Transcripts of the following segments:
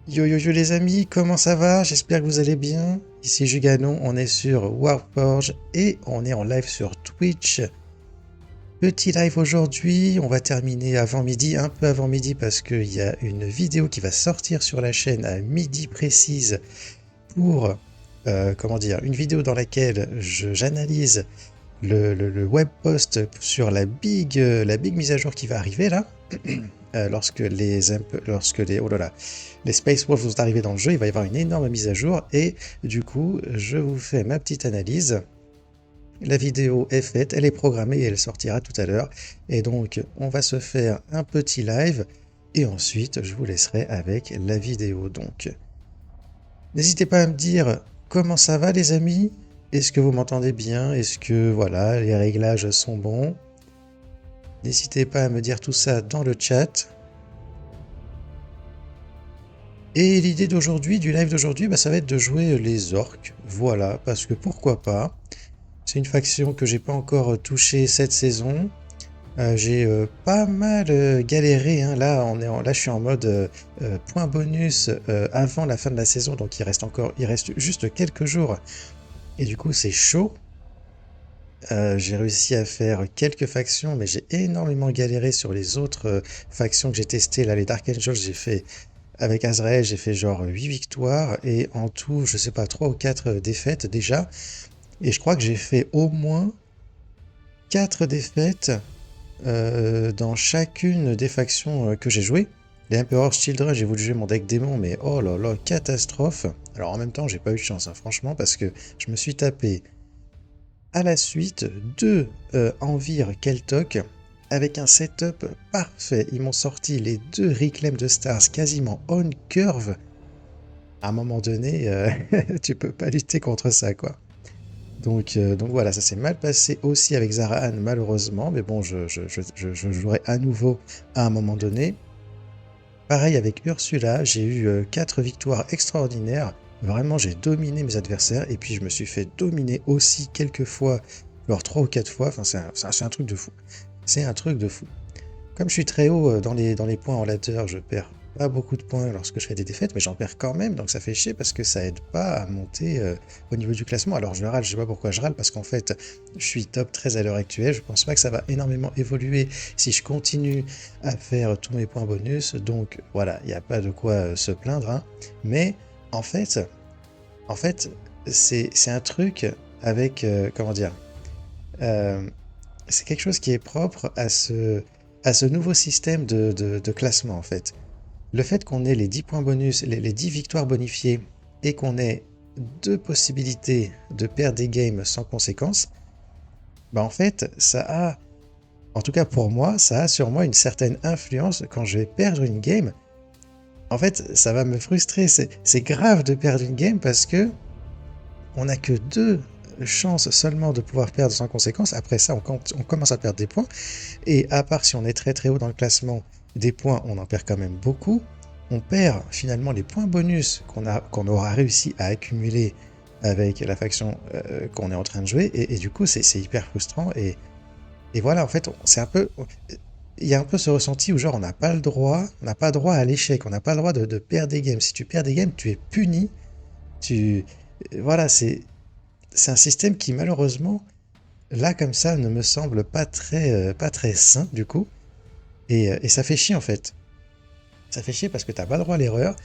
Yo yo yo les amis, comment ça va? J'espère que vous allez bien. Ici Juganon, on est sur Warforge et on est en live sur Twitch. Petit live aujourd'hui, on va terminer avant midi, un peu avant midi parce qu'il y a une vidéo qui va sortir sur la chaîne à midi précise pour, comment dire, une vidéo dans laquelle j'analyse le web post sur la big mise à jour qui va arriver là. Oh là là, les Space Wolves sont arrivés dans le jeu, il va y avoir une énorme mise à jour et du coup, je vous fais ma petite analyse. La vidéo est faite, elle est programmée et elle sortira tout à l'heure. Et donc, on va se faire un petit live et ensuite, je vous laisserai avec la vidéo. Donc, n'hésitez pas à me dire comment ça va, les amis. Est-ce que vous m'entendez bien? Est-ce que voilà, les réglages sont bons? N'hésitez pas à me dire tout ça dans le chat. Et l'idée d'aujourd'hui, du live d'aujourd'hui, ça va être de jouer les orques. Voilà, parce que pourquoi pas. C'est une faction que j'ai pas encore touchée cette saison. J'ai pas mal galéré, hein. Là, je suis en mode point bonus avant la fin de la saison, donc il reste juste quelques jours. Et du coup, c'est chaud. J'ai réussi à faire quelques factions, mais j'ai énormément galéré sur les autres factions que j'ai testées. Là, les Dark Angels, j'ai fait avec Azrael, j'ai fait genre 8 victoires et en tout, je sais pas, 3 ou 4 défaites déjà. Et je crois que j'ai fait au moins 4 défaites dans chacune des factions que j'ai jouées. Les Emperor's Children, j'ai voulu jouer mon deck démon, mais oh là là, catastrophe. Alors en même temps, j'ai pas eu de chance, hein, franchement, parce que je me suis tapé à la suite deux Envir Keltok avec un setup parfait. Ils m'ont sorti les deux Reclaim de Stars quasiment on curve. À un moment donné, tu peux pas lutter contre ça, quoi. Donc voilà, ça s'est mal passé aussi avec Zaraan, malheureusement, mais bon, je jouerai à nouveau à un moment donné. Pareil avec Ursula, j'ai eu 4 victoires extraordinaires. Vraiment, j'ai dominé mes adversaires et puis je me suis fait dominer aussi quelques fois, genre 3 ou 4 fois. Enfin, c'est un truc de fou. C'est un truc de fou. Comme je suis très haut dans les points en ladder, je perds pas beaucoup de points lorsque je fais des défaites, mais j'en perds quand même, donc ça fait chier parce que ça aide pas à monter au niveau du classement. Alors je râle, je sais pas pourquoi je râle, parce qu'en fait, je suis top 13 à l'heure actuelle, je pense pas que ça va énormément évoluer si je continue à faire tous mes points bonus, donc voilà, il n'y a pas de quoi se plaindre, hein. Mais en fait, en fait, c'est un truc avec, comment dire, euh, c'est quelque chose qui est propre à ce nouveau système de classement en fait. Le fait qu'on ait les 10 points bonus, les 10 victoires bonifiées et qu'on ait deux possibilités de perdre des games sans conséquence, en fait, ça a, en tout cas pour moi, ça a sur moi une certaine influence quand je vais perdre une game. En fait, ça va me frustrer. C'est grave de perdre une game parce que on n'a que deux chances seulement de pouvoir perdre sans conséquence. Après ça, on commence à perdre des points. Et à part si on est très très haut dans le classement, des points, on en perd quand même beaucoup. On perd finalement les points bonus qu'on aura réussi à accumuler avec la faction qu'on est en train de jouer. Et du coup, c'est hyper frustrant. Et voilà, en fait, c'est un peu. Il y a un peu ce ressenti où genre on n'a pas droit à l'échec, on n'a pas le droit de perdre des games. Si tu perds des games, tu es puni. Tu, voilà, c'est un système qui malheureusement, là comme ça, ne me semble pas très sain du coup. Et ça fait chier en fait. Ça fait chier parce que t'as pas le droit à l'erreur.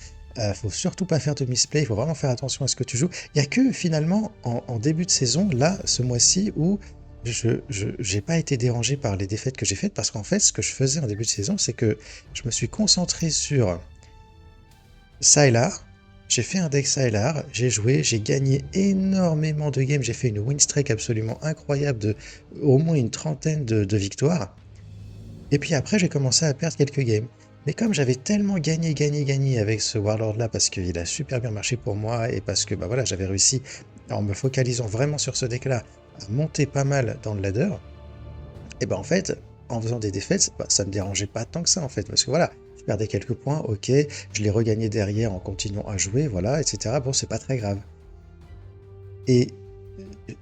Faut surtout pas faire de misplay, il faut vraiment faire attention à ce que tu joues. Il y a que finalement en début de saison, là, ce mois-ci, où j'ai pas été dérangé par les défaites que j'ai faites parce qu'en fait, ce que je faisais en début de saison, c'est que je me suis concentré sur Sylar. J'ai fait un deck Sylar, j'ai joué, j'ai gagné énormément de games, j'ai fait une win streak absolument incroyable de au moins une trentaine de victoires. Et puis après, j'ai commencé à perdre quelques games. Mais comme j'avais tellement gagné avec ce Warlord là, parce qu'il a super bien marché pour moi, et parce que voilà, j'avais réussi, en me focalisant vraiment sur ce deck là, à monter pas mal dans le ladder, et en fait, en faisant des défaites, ça me dérangeait pas tant que ça en fait, parce que voilà, je perdais quelques points, ok, je les regagnais derrière en continuant à jouer, voilà, etc. Bon, c'est pas très grave. Et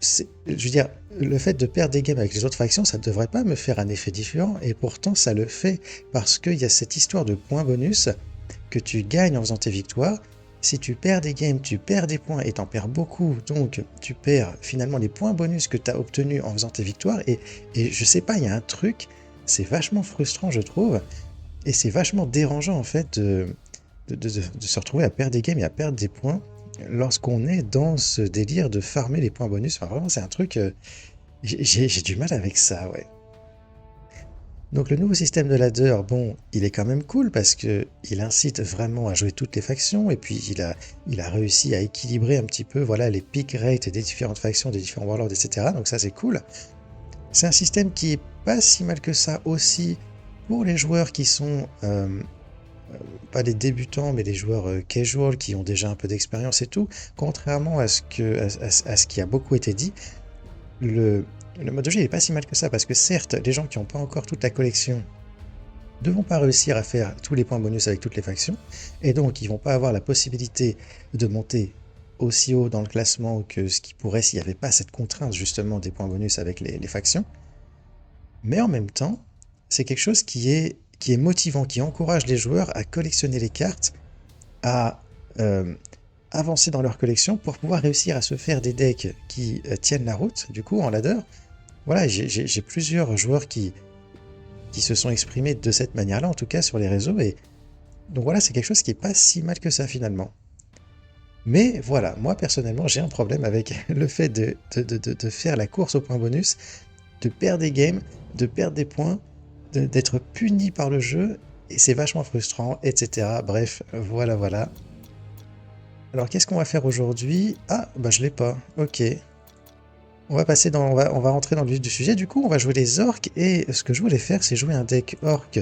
je veux dire, le fait de perdre des games avec les autres factions, ça ne devrait pas me faire un effet différent, et pourtant ça le fait, parce qu'il y a cette histoire de points bonus, que tu gagnes en faisant tes victoires. Si tu perds des games, tu perds des points et t'en perds beaucoup, donc tu perds finalement les points bonus que tu as obtenus en faisant tes victoires. Et je sais pas, il y a un truc, c'est vachement frustrant, je trouve, et c'est vachement dérangeant en fait de se retrouver à perdre des games et à perdre des points lorsqu'on est dans ce délire de farmer les points bonus. Enfin, vraiment, c'est un truc, j'ai du mal avec ça, ouais. Donc le nouveau système de ladder, bon, il est quand même cool parce que il incite vraiment à jouer toutes les factions et puis il a réussi à équilibrer un petit peu voilà, les pick rates des différentes factions, des différents warlords, etc. Donc ça c'est cool. C'est un système qui est pas si mal que ça aussi pour les joueurs qui sont pas les débutants mais les joueurs casual qui ont déjà un peu d'expérience et tout. Contrairement à ce qui a beaucoup été dit, le mode de jeu n'est pas si mal que ça, parce que certes, les gens qui n'ont pas encore toute la collection ne vont pas réussir à faire tous les points bonus avec toutes les factions, et donc ils vont pas avoir la possibilité de monter aussi haut dans le classement que ce qui pourrait s'il n'y avait pas cette contrainte justement des points bonus avec les factions. Mais en même temps, c'est quelque chose qui est motivant, qui encourage les joueurs à collectionner les cartes, à avancer dans leur collection pour pouvoir réussir à se faire des decks qui tiennent la route, du coup, en ladder. Voilà, j'ai plusieurs joueurs qui se sont exprimés de cette manière-là, en tout cas sur les réseaux, et donc voilà, c'est quelque chose qui est pas si mal que ça finalement. Mais voilà, moi personnellement, j'ai un problème avec le fait de faire la course au point bonus, de perdre des games, de perdre des points, d'être puni par le jeu, et c'est vachement frustrant, etc. Bref, voilà. Alors qu'est-ce qu'on va faire aujourd'hui? Ah, bah je l'ai pas, ok. On va rentrer dans le vif du sujet. Du coup, on va jouer les orques. Et ce que je voulais faire, c'est jouer un deck orc,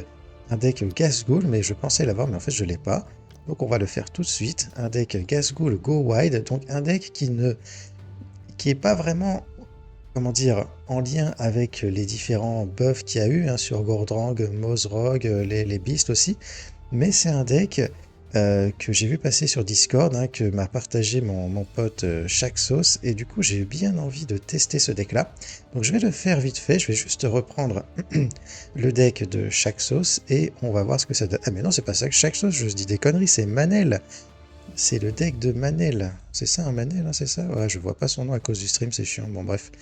un deck Ghazghkull, mais je pensais l'avoir, mais en fait, je l'ai pas. Donc, on va le faire tout de suite. Un deck Ghazghkull Go Wide. Donc, un deck qui est pas vraiment, comment dire, en lien avec les différents buffs qu'il y a eu sur Gordrang, Mozrog, les Beasts aussi. Mais c'est un deck que j'ai vu passer sur Discord, que m'a partagé mon pote Chaque-Sauce, et du coup j'ai eu bien envie de tester ce deck là. Donc je vais le faire vite fait, je vais juste reprendre le deck de Chaque-Sauce et on va voir ce que ça donne. Ah mais non, c'est pas ça que Chaque-Sauce, je dis des conneries, c'est Manel. C'est le deck de Manel. C'est ça un Manel, c'est ça? Ouais, je vois pas son nom à cause du stream, c'est chiant. Bon bref,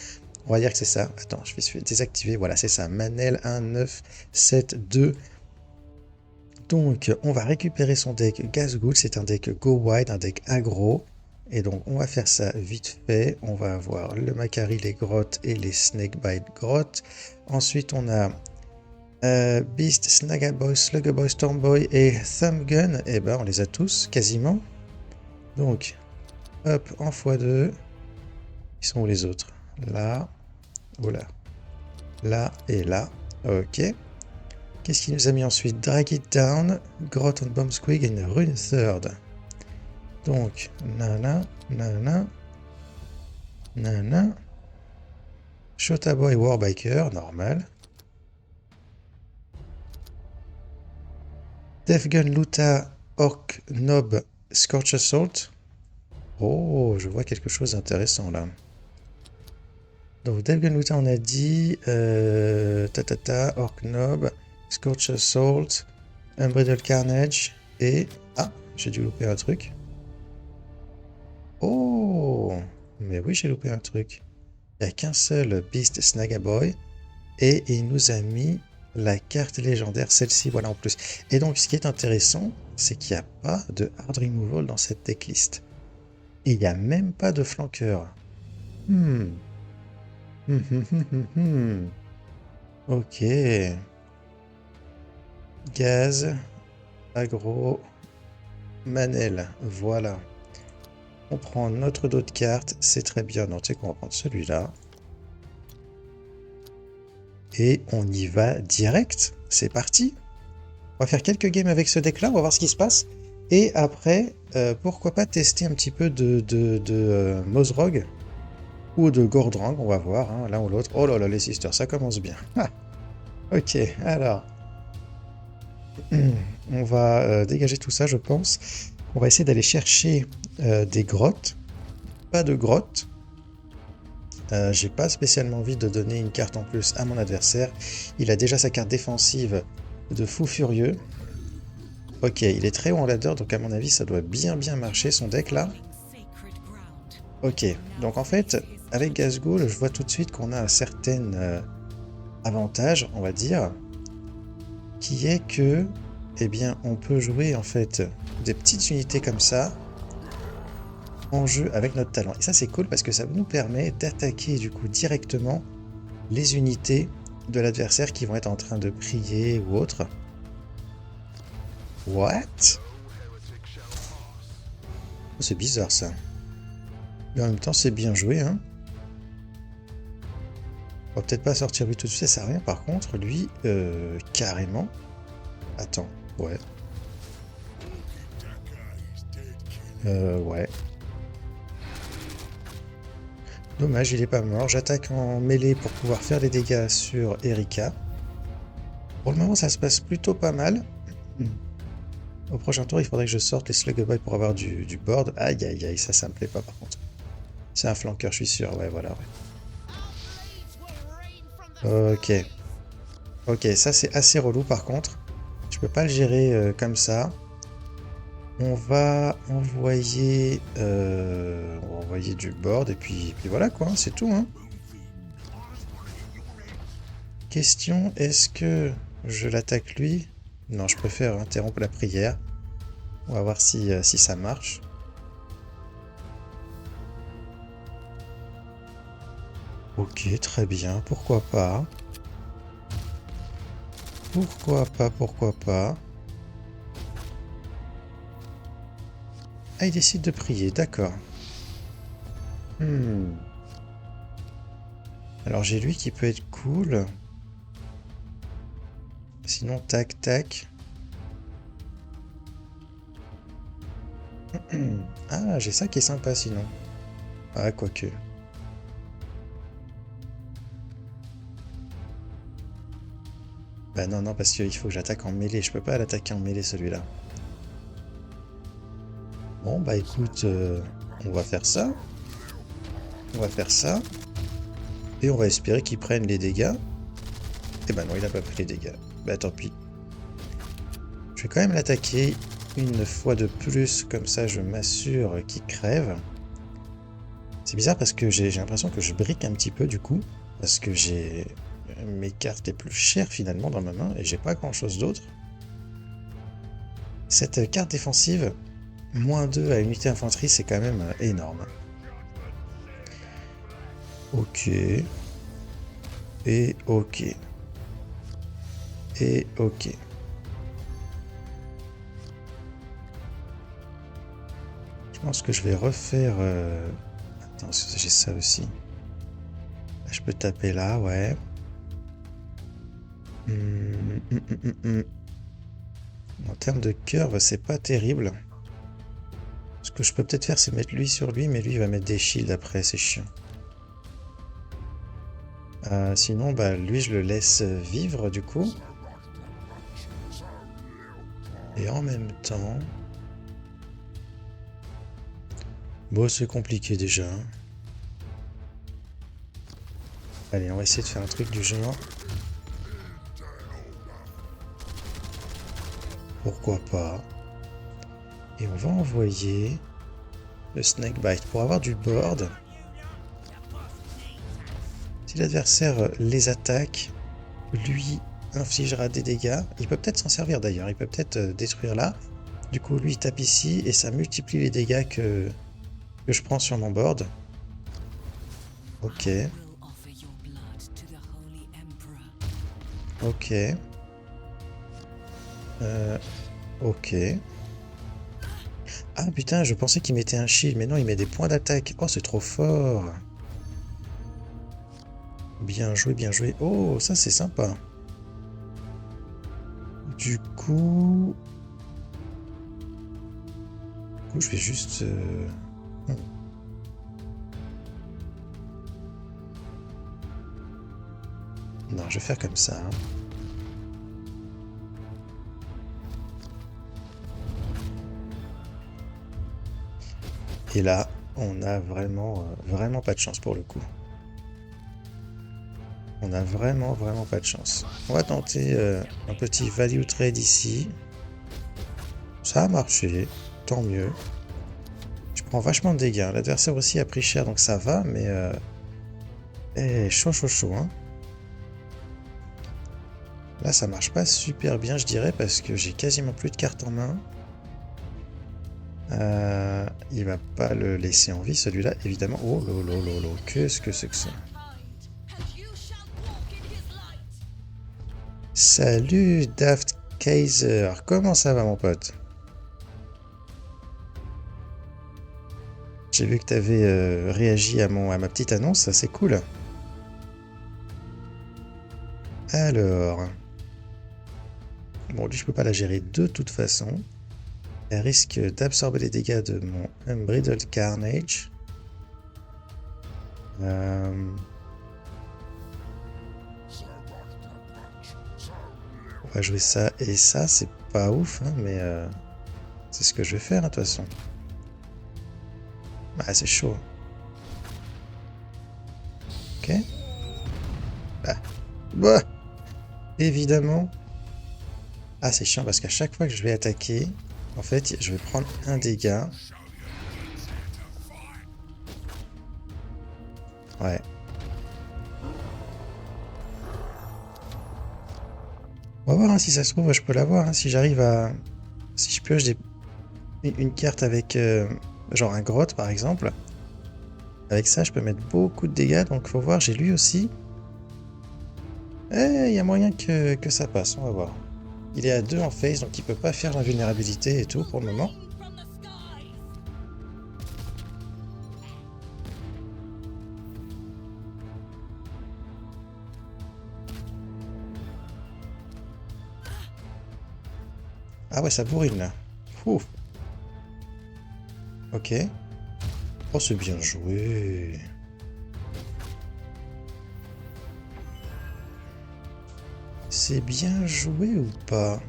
on va dire que c'est ça. Attends, je vais désactiver, voilà c'est ça, Manel 1972. Donc, on va récupérer son deck Ghazghkull, c'est un deck Go Wide, un deck aggro. Et donc, on va faire ça vite fait. On va avoir le Macari, les grottes et les Snakebite grottes. Ensuite, on a Beast, Snagaboy, Sluggerboy, Stormboy et Thumbgun. Et ben, on les a tous, quasiment. Donc, hop, en x2. Ils sont où les autres? Là, oh là et là. Ok. Qu'est-ce qu'il nous a mis ensuite? Drag It Down, Grot on Bombsquig et une Rune Third. Donc, nana. Shotaboy Warbiker, normal. Deathgun Luta, Orc Nob, Scorch Assault. Oh, je vois quelque chose d'intéressant là. Donc, Deathgun Luta, on a dit. Orc Nob. Scorch Assault, Unbridled Carnage, et... Ah, j'ai dû louper un truc. Oh, mais oui, j'ai loupé un truc. Il n'y a qu'un seul Beast Snagaboy, et il nous a mis la carte légendaire, celle-ci, voilà en plus. Et donc, ce qui est intéressant, c'est qu'il n'y a pas de Hard Removal dans cette decklist. Et il n'y a même pas de flanqueur. Ok. Gaz, aggro, Manel, voilà. On prend notre dos de cartes, c'est très bien. Non, tu sais qu'on va prendre celui-là. Et on y va direct. C'est parti. On va faire quelques games avec ce deck-là, on va voir ce qui se passe. Et après, pourquoi pas tester un petit peu de Mozrog ou de Gordrang, on va voir, l'un ou l'autre. Oh là là, les sisters, ça commence bien. Ah, ok, alors... On va dégager tout ça, je pense. On va essayer d'aller chercher des grottes. Pas de grottes. J'ai pas spécialement envie de donner une carte en plus à mon adversaire. Il a déjà sa carte défensive de fou furieux. Ok, il est très haut en ladder, donc à mon avis, ça doit bien marcher son deck là. Ok, donc en fait, avec Gazgul, je vois tout de suite qu'on a un certain avantage, on va dire, qui est que, eh bien, on peut jouer en fait des petites unités comme ça en jeu avec notre talent. Et ça, c'est cool parce que ça nous permet d'attaquer du coup directement les unités de l'adversaire qui vont être en train de prier ou autre. What? Oh, c'est bizarre ça. Mais en même temps, c'est bien joué, hein. On va peut-être pas sortir lui tout de suite, ça sert à rien. Par contre, lui, carrément. Attends, ouais. Ouais. Dommage, il est pas mort. J'attaque en mêlée pour pouvoir faire des dégâts sur Erika. Pour le moment, ça se passe plutôt pas mal. Au prochain tour, il faudrait que je sorte les Slugboy pour avoir du board. Aïe, aïe, aïe, ça me plaît pas par contre. C'est un flanqueur, je suis sûr. Ouais, voilà, ouais. Ok. Ok, ça c'est assez relou par contre. Je peux pas le gérer comme ça. On va envoyer du board et puis voilà quoi, c'est tout, hein. Question, est-ce que je l'attaque lui? Non, je préfère interrompre la prière. On va voir si ça marche. Ok, très bien, pourquoi pas. Pourquoi pas, pourquoi pas. Ah, il décide de prier, d'accord. Alors j'ai lui qui peut être cool. Sinon, tac, tac. Ah, j'ai ça qui est sympa sinon. Ah, quoique. Bah non, non, parce qu'il faut que j'attaque en mêlée. Je peux pas l'attaquer en mêlée celui-là. Bon, bah écoute, on va faire ça. On va faire ça. Et on va espérer qu'il prenne les dégâts. Et bah non, il a pas pris les dégâts. Bah tant pis. Je vais quand même l'attaquer une fois de plus, comme ça je m'assure qu'il crève. C'est bizarre parce que j'ai l'impression que je brique un petit peu du coup. Parce que j'ai mes cartes les plus chères finalement dans ma main et j'ai pas grand chose d'autre. Cette carte défensive, -2 à unité infanterie, c'est quand même énorme. Ok. Et ok. Et ok. Je pense que je vais refaire... Attends, j'ai ça aussi. Je peux taper là, ouais. En termes de curve, c'est pas terrible. Ce que je peux peut-être faire, c'est mettre lui sur lui, mais lui, il va mettre des shields après, c'est chiant. Sinon, bah, lui, je le laisse vivre, du coup. Et en même temps... Bon, c'est compliqué déjà. Allez, on va essayer de faire un truc du genre. Pourquoi pas. Et on va envoyer le Snakebite pour avoir du board. Si l'adversaire les attaque, lui infligera des dégâts. Il peut peut-être s'en servir d'ailleurs, il peut peut-être détruire là. Du coup, lui il tape ici et ça multiplie les dégâts que je prends sur mon board. Ok. Ok. Ok. Ah putain, je pensais qu'il mettait un shield, mais non, il met des points d'attaque. Oh, c'est trop fort. Bien joué, bien joué. Oh, ça c'est sympa. Du coup... je vais juste... Non, je vais faire comme ça. Hein. Et là, on a vraiment, vraiment pas de chance pour le coup. On a vraiment, vraiment pas de chance. On va tenter un petit value trade ici. Ça a marché, tant mieux. Je prends vachement de dégâts. L'adversaire aussi a pris cher, donc ça va, mais... chaud, chaud, chaud, hein. Là, ça marche pas super bien, je dirais, parce que j'ai quasiment plus de cartes en main. Il va pas le laisser en vie, celui-là, évidemment. Oh lolo, qu'est-ce que c'est que ça? Salut Daft Kaiser, comment ça va mon pote? J'ai vu que tu avais réagi à ma petite annonce, ça c'est cool. Alors... Bon, lui je peux pas la gérer de toute façon. Elle risque d'absorber les dégâts de mon Unbridled Carnage. On va jouer ça et ça, c'est pas ouf, hein, mais c'est ce que je vais faire, hein, de toute façon. Ah, c'est chaud. Ok. Bah, évidemment. Ah, c'est chiant parce qu'à chaque fois que je vais attaquer, en fait, je vais prendre un dégât. Ouais. On va voir hein, si ça se trouve, je peux l'avoir. Hein, si j'arrive à... Si je pioche une carte avec genre un grotte par exemple. Avec ça, je peux mettre beaucoup de dégâts. Donc faut voir, j'ai lui aussi. Eh, il y a moyen que ça passe, on va voir. Il est à 2 en face, donc il peut pas faire l'invulnérabilité et tout pour le moment. Ah ouais, ça bourrine là. Ouh. Ok. Oh, c'est bien joué. C'est bien joué ou pas?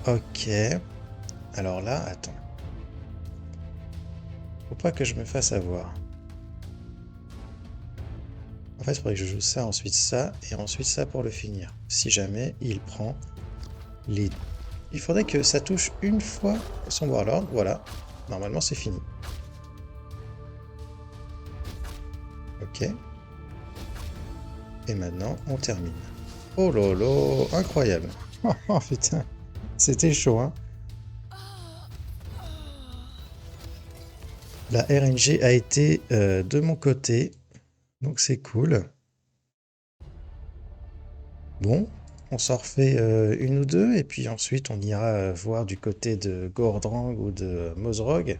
Ok. Alors là, attends. Faut pas que je me fasse avoir. En fait, il faudrait que je joue ça, ensuite ça, et ensuite ça pour le finir. Si jamais il prend les... Il faudrait que ça touche une fois son Warlord, voilà. Normalement, c'est fini. Ok. Et maintenant, on termine. Oh lolo, incroyable. Oh putain, c'était chaud, hein. La RNG a été de mon côté, donc c'est cool. Bon, on s'en refait une ou deux, et puis ensuite on ira voir du côté de Gordrang ou de Mozrog.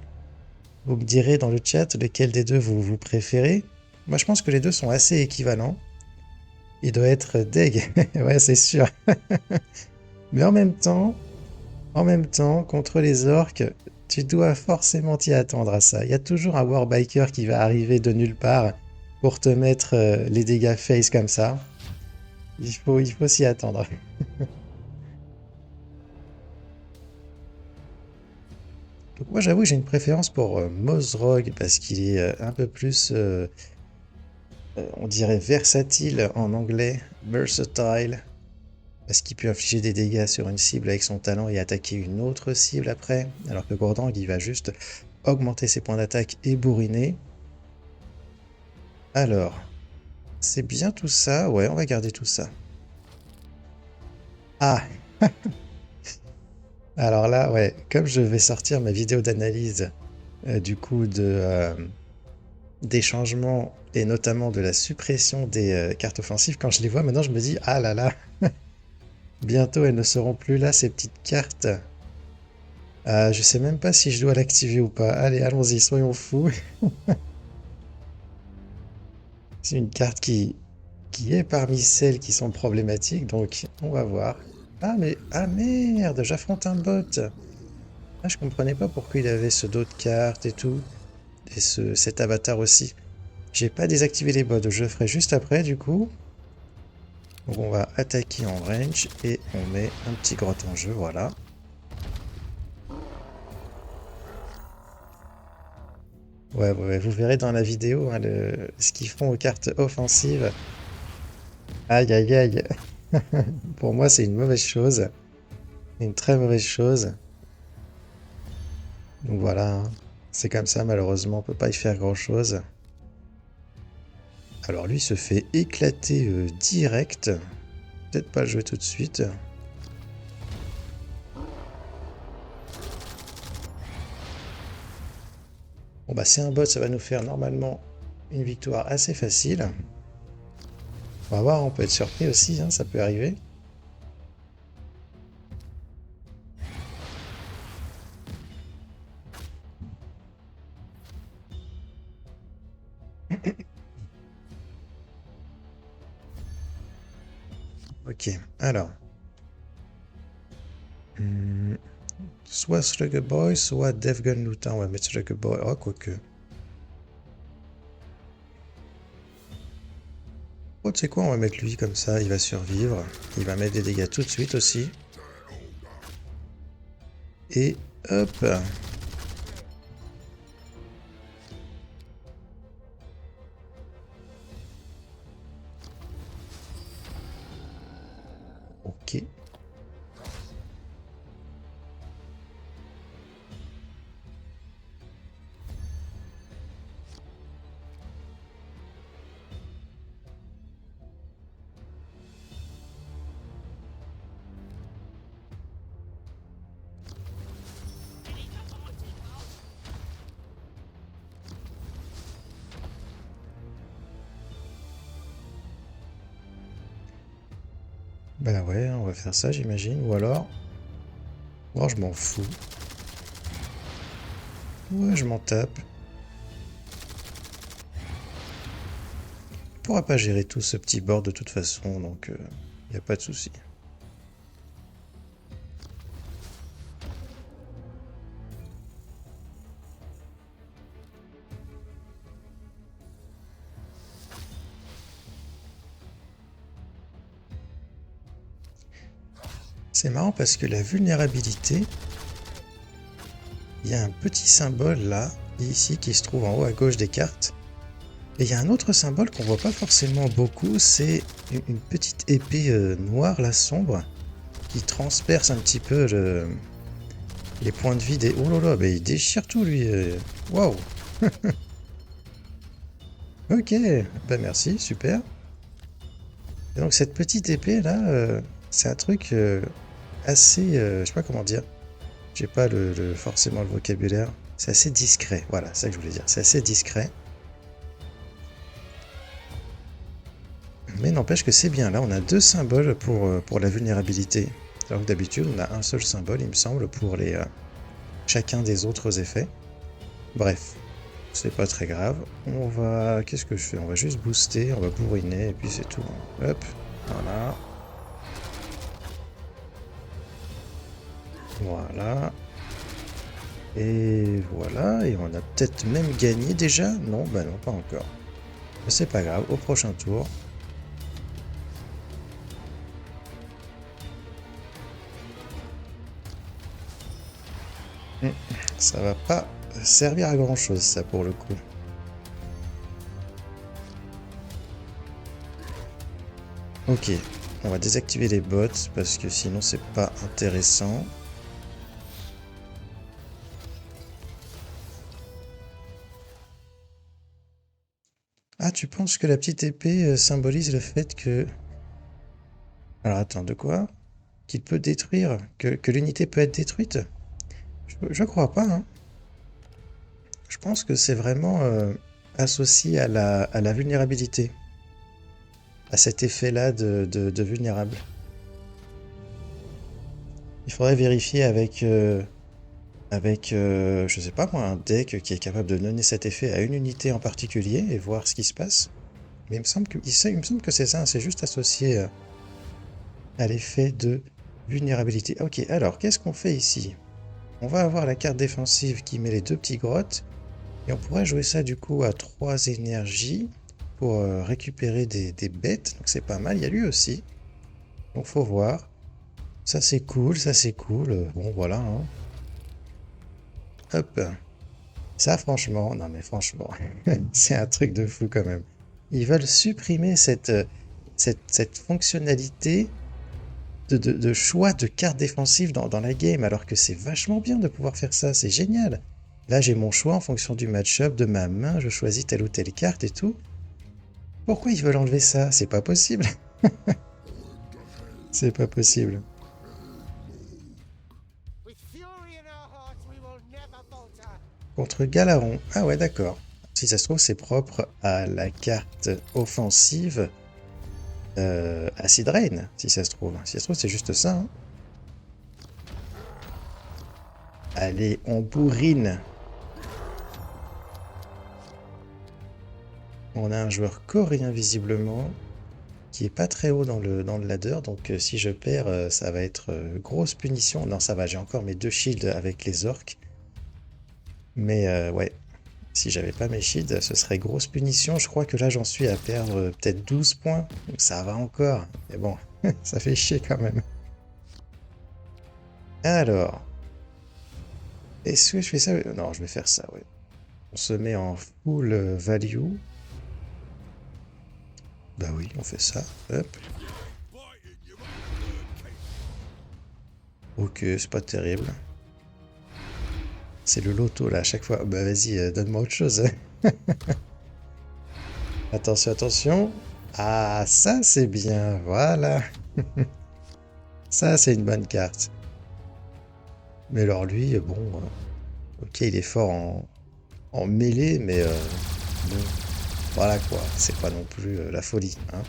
Vous me direz dans le chat lequel des deux vous préférez. Moi je pense que les deux sont assez équivalents. Il doit être deg, ouais c'est sûr. Mais en même temps, contre les orques, tu dois forcément t'y attendre à ça. Il y a toujours un warbiker qui va arriver de nulle part pour te mettre les dégâts face comme ça. Il faut s'y attendre. Donc moi j'avoue j'ai une préférence pour Mozrog parce qu'il est un peu plus, on dirait versatile en anglais, versatile, parce qu'il peut infliger des dégâts sur une cible avec son talent et attaquer une autre cible après, alors que Gordrang il va juste augmenter ses points d'attaque et bourriner. Alors, c'est bien tout ça, ouais on va garder tout ça. Ah, alors là ouais, comme je vais sortir ma vidéo d'analyse du coup des changements et notamment de la suppression des cartes offensives, quand je les vois maintenant je me dis ah là là, bientôt elles ne seront plus là ces petites cartes. Je sais même pas si je dois l'activer ou pas. Allez allons-y, soyons fous. C'est une carte qui est parmi celles qui sont problématiques, donc on va voir. Ah mais ah merde, j'affronte un bot. Ah je comprenais pas pourquoi il avait ce dos de cartes et tout. Et cet avatar aussi. J'ai pas désactivé les bots, je le ferai juste après du coup. Donc on va attaquer en range et on met un petit grotte en jeu, voilà. Ouais, ouais, vous verrez dans la vidéo hein, ce qu'ils font aux cartes offensives. Aïe, aïe, aïe. Pour moi, c'est une mauvaise chose. Une très mauvaise chose. Donc voilà, hein. C'est comme ça, malheureusement, on peut pas y faire grand-chose. Alors lui se fait éclater direct. Peut-être pas le jouer tout de suite. Bon bah c'est un bot, ça va nous faire normalement une victoire assez facile. On va voir, on peut être surpris aussi, hein, ça peut arriver. Ok, alors. Hmm, soit Slugger Boy, soit Devgun Lutin. On va mettre Slugger Boy. Oh, quoique. Oh, tu sais quoi, on va mettre lui comme ça, il va survivre. Il va mettre des dégâts tout de suite aussi. Et hop. Ok. Bah ouais, on va faire ça, j'imagine. Ou alors... Oh, je m'en fous. Ouais, je m'en tape. On pourra pas gérer tout ce petit board de toute façon, donc y a pas de souci. C'est marrant parce que la vulnérabilité, il y a un petit symbole là, ici, qui se trouve en haut à gauche des cartes. Et il y a un autre symbole qu'on voit pas forcément beaucoup, c'est une petite épée noire, là, sombre, qui transperce un petit peu les points de vie des... Oh là là, bah il déchire tout, lui. Waouh. Ok, bah merci, super. Et donc cette petite épée là, c'est un truc assez... je sais pas comment dire. J'ai pas forcément le vocabulaire. C'est assez discret, voilà, c'est ça que je voulais dire. C'est assez discret. Mais n'empêche que c'est bien. Là, on a deux symboles pour la vulnérabilité. Alors que d'habitude, on a un seul symbole, il me semble, pour chacun des autres effets. Bref, c'est pas très grave. On va... Qu'est-ce que je fais? On va juste booster, on va bourriner, et puis c'est tout. Hop, voilà. Voilà. Et voilà, et on a peut-être même gagné déjà? Non, bah non, pas encore. Mais c'est pas grave, au prochain tour. Ça va pas servir à grand chose, ça, pour le coup. Ok, on va désactiver les bots, parce que sinon c'est pas intéressant. Ah, tu penses que la petite épée symbolise le fait que... Alors attends, de quoi? Qu'il peut détruire? Que l'unité peut être détruite? Je crois pas, hein. Je pense que c'est vraiment associé à la vulnérabilité. À cet effet-là de vulnérable. Il faudrait vérifier avec je sais pas moi, un deck qui est capable de donner cet effet à une unité en particulier et voir ce qui se passe. Mais il me semble que c'est ça, c'est juste associé à l'effet de vulnérabilité. Ok, alors qu'est-ce qu'on fait ici? On va avoir la carte défensive qui met les deux petits grottes. Et on pourrait jouer ça du coup à 3 énergies pour récupérer des bêtes. Donc c'est pas mal, il y a lui aussi. Donc faut voir. Ça c'est cool, ça c'est cool. Bon voilà, hein. Hop. Ça, franchement, non mais franchement, c'est un truc de fou quand même. Ils veulent supprimer cette fonctionnalité de choix de cartes défensives dans la game, alors que c'est vachement bien de pouvoir faire ça, c'est génial. Là, j'ai mon choix en fonction du match-up, de ma main, je choisis telle ou telle carte et tout. Pourquoi ils veulent enlever ça? C'est pas possible. C'est pas possible. Contre Galaron. Ah ouais, d'accord. Si ça se trouve, c'est propre à la carte offensive Acid Rain, si ça se trouve. Si ça se trouve, c'est juste ça. Hein. Allez, on bourrine. On a un joueur coréen, visiblement, qui est pas très haut dans le ladder. Donc, si je perds, ça va être grosse punition. Non, ça va, j'ai encore mes 2 shields avec les orques. Mais ouais, si j'avais pas mes shields, ce serait grosse punition. Je crois que là, j'en suis à perdre peut-être 12 points. Donc ça va encore. Mais bon, ça fait chier quand même. Alors, est-ce que je fais ça? Non, je vais faire ça, ouais. On se met en full value. Bah oui, on fait ça. Hop. Ok, c'est pas terrible. C'est le loto là, à chaque fois. Bah vas-y, donne-moi autre chose. Attention, attention. Ah, ça c'est bien, voilà. Ça c'est une bonne carte. Mais alors lui, bon, ok, il est fort en mêlée, mais bon, voilà quoi. C'est pas non plus la folie, hein.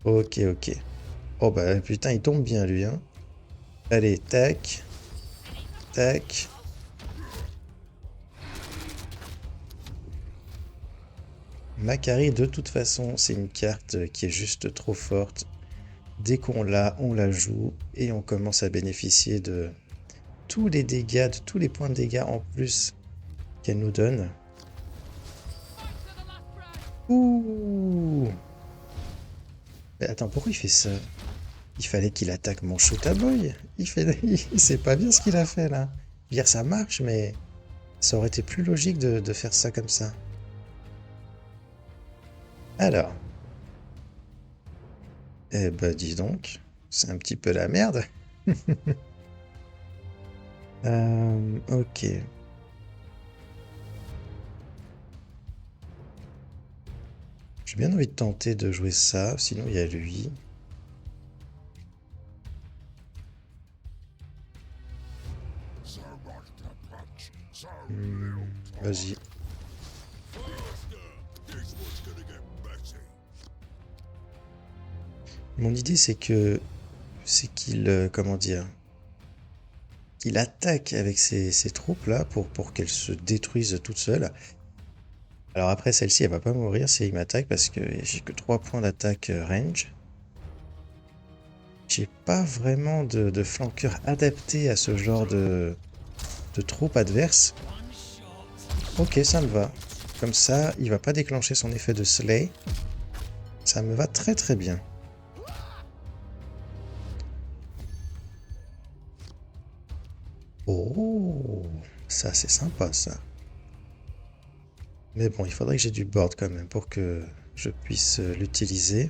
Ok, ok. Oh bah putain, il tombe bien lui, hein. Allez, tac, tac. Macari, de toute façon, c'est une carte qui est juste trop forte. Dès qu'on l'a, on la joue et on commence à bénéficier de tous les dégâts, de tous les points de dégâts en plus qu'elle nous donne. Ouh! Mais attends, pourquoi il fait ça? Il fallait qu'il attaque mon Shota Boy. Il sait pas bien ce qu'il a fait là. Dire ça marche, mais ça aurait été plus logique de faire ça comme ça. Alors, eh ben dis donc, c'est un petit peu la merde. Ok. J'ai bien envie de tenter de jouer ça, sinon il y a lui. Vas-y. Mon idée c'est qu'il comment dire, il attaque avec ses troupes là pour qu'elles se détruisent toutes seules. Alors après celle-ci elle va pas mourir si il m'attaque parce que j'ai que 3 points d'attaque range. J'ai pas vraiment de flanqueur adapté à ce genre de troupes adverses. Ok, ça me va. Comme ça, il va pas déclencher son effet de slay. Ça me va très très bien. Oh, ça c'est sympa ça. Mais bon, il faudrait que j'ai du board quand même pour que je puisse l'utiliser.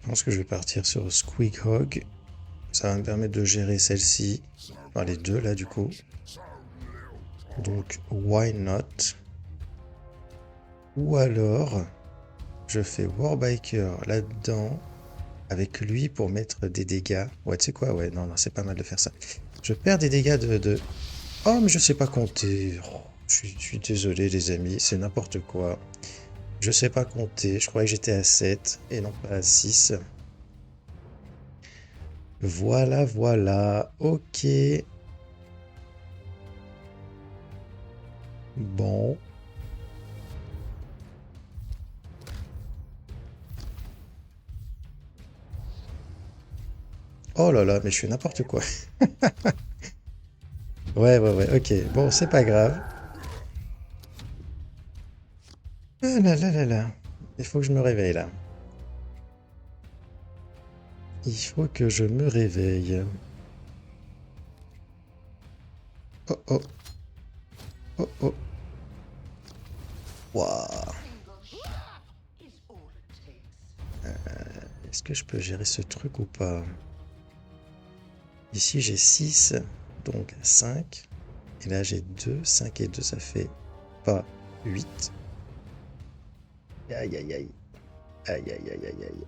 Je pense que je vais partir sur Squeakhog. Ça va me permettre de gérer celle-ci. Enfin, les deux là du coup. Donc, why not? Ou alors, je fais Warbiker là-dedans. Avec lui pour mettre des dégâts. Ouais, tu sais quoi? Ouais, non, non, c'est pas mal de faire ça. Je perds des dégâts de... Oh, mais je sais pas compter. Oh, je suis désolé, les amis. C'est n'importe quoi. Je sais pas compter. Je croyais que j'étais à 7 et non pas à 6. Voilà, voilà. Ok. Bon. Oh là là, mais je fais n'importe quoi. Ouais, ouais, ouais. Ok. Bon, c'est pas grave. là là là là. Il faut que je me réveille là. Il faut que je me réveille. Oh oh. Oh oh. Waouh. Est-ce que je peux gérer ce truc ou pas? Ici j'ai 6, donc 5. Et là j'ai 2, 5 et 2 ça fait pas 8. Aïe aïe aïe. Aïe aïe aïe aïe aïe.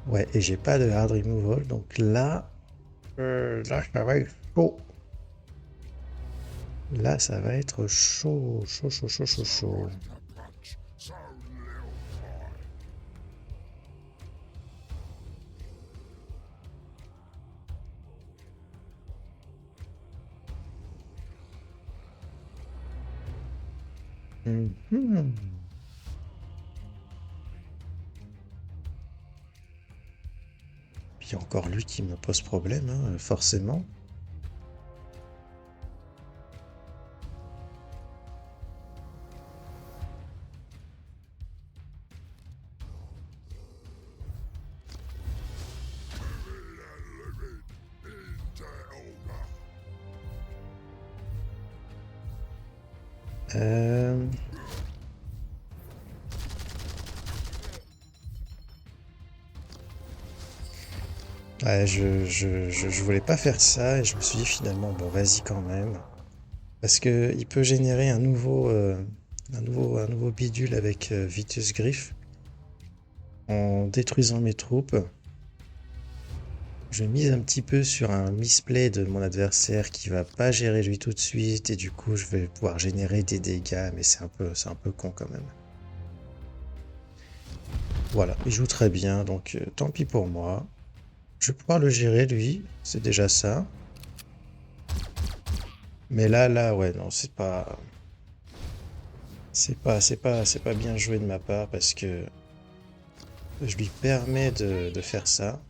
Ouais, et j'ai pas de hard removal, donc là ça va être chaud. Là ça va être chaud, chaud, chaud, chaud, chaud, chaud. Mhm. Puis encore lui qui me pose problème, hein, forcément. Euh... Ouais, je voulais pas faire ça et je me suis dit finalement, bon, vas-y quand même. Parce que il peut générer un nouveau bidule avec Vitus Griff en détruisant mes troupes. Je mise un petit peu sur un misplay de mon adversaire qui va pas gérer lui tout de suite et du coup je vais pouvoir générer des dégâts, mais c'est un peu con quand même. Voilà, il joue très bien, donc tant pis pour moi. Je vais pouvoir le gérer lui, c'est déjà ça. Mais là, ouais, non, c'est pas bien joué de ma part parce que je lui permets de faire ça.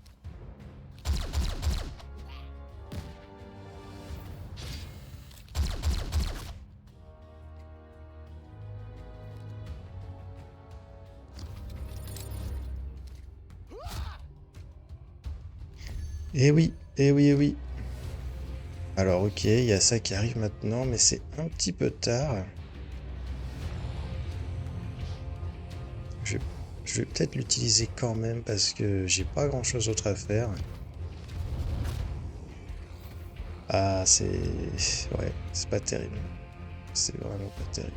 Eh oui, eh oui, eh oui. Alors ok, il y a ça qui arrive maintenant, mais c'est un petit peu tard. Je, je vais peut-être l'utiliser quand même parce que j'ai pas grand-chose d'autre à faire. Ah, c'est... Ouais, c'est pas terrible. C'est vraiment pas terrible.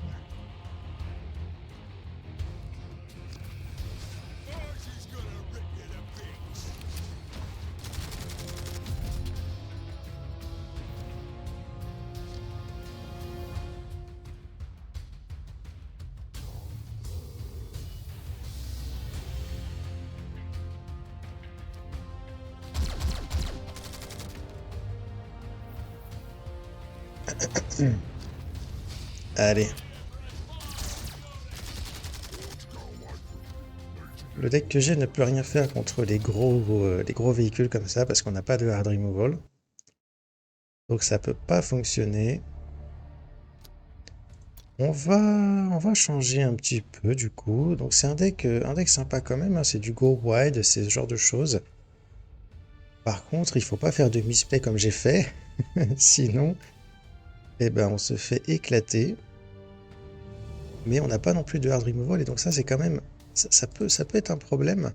Allez. Le deck que j'ai ne peut rien faire contre les gros véhicules comme ça parce qu'on n'a pas de hard removal. Donc ça peut pas fonctionner. On va changer un petit peu du coup. Donc c'est un deck sympa quand même, hein. C'est du go wide, c'est ce genre de choses. Par contre, il faut pas faire de misplay comme j'ai fait. Sinon, eh ben, on se fait éclater. Mais on n'a pas non plus de hard removal et donc ça c'est quand même... ça peut être un problème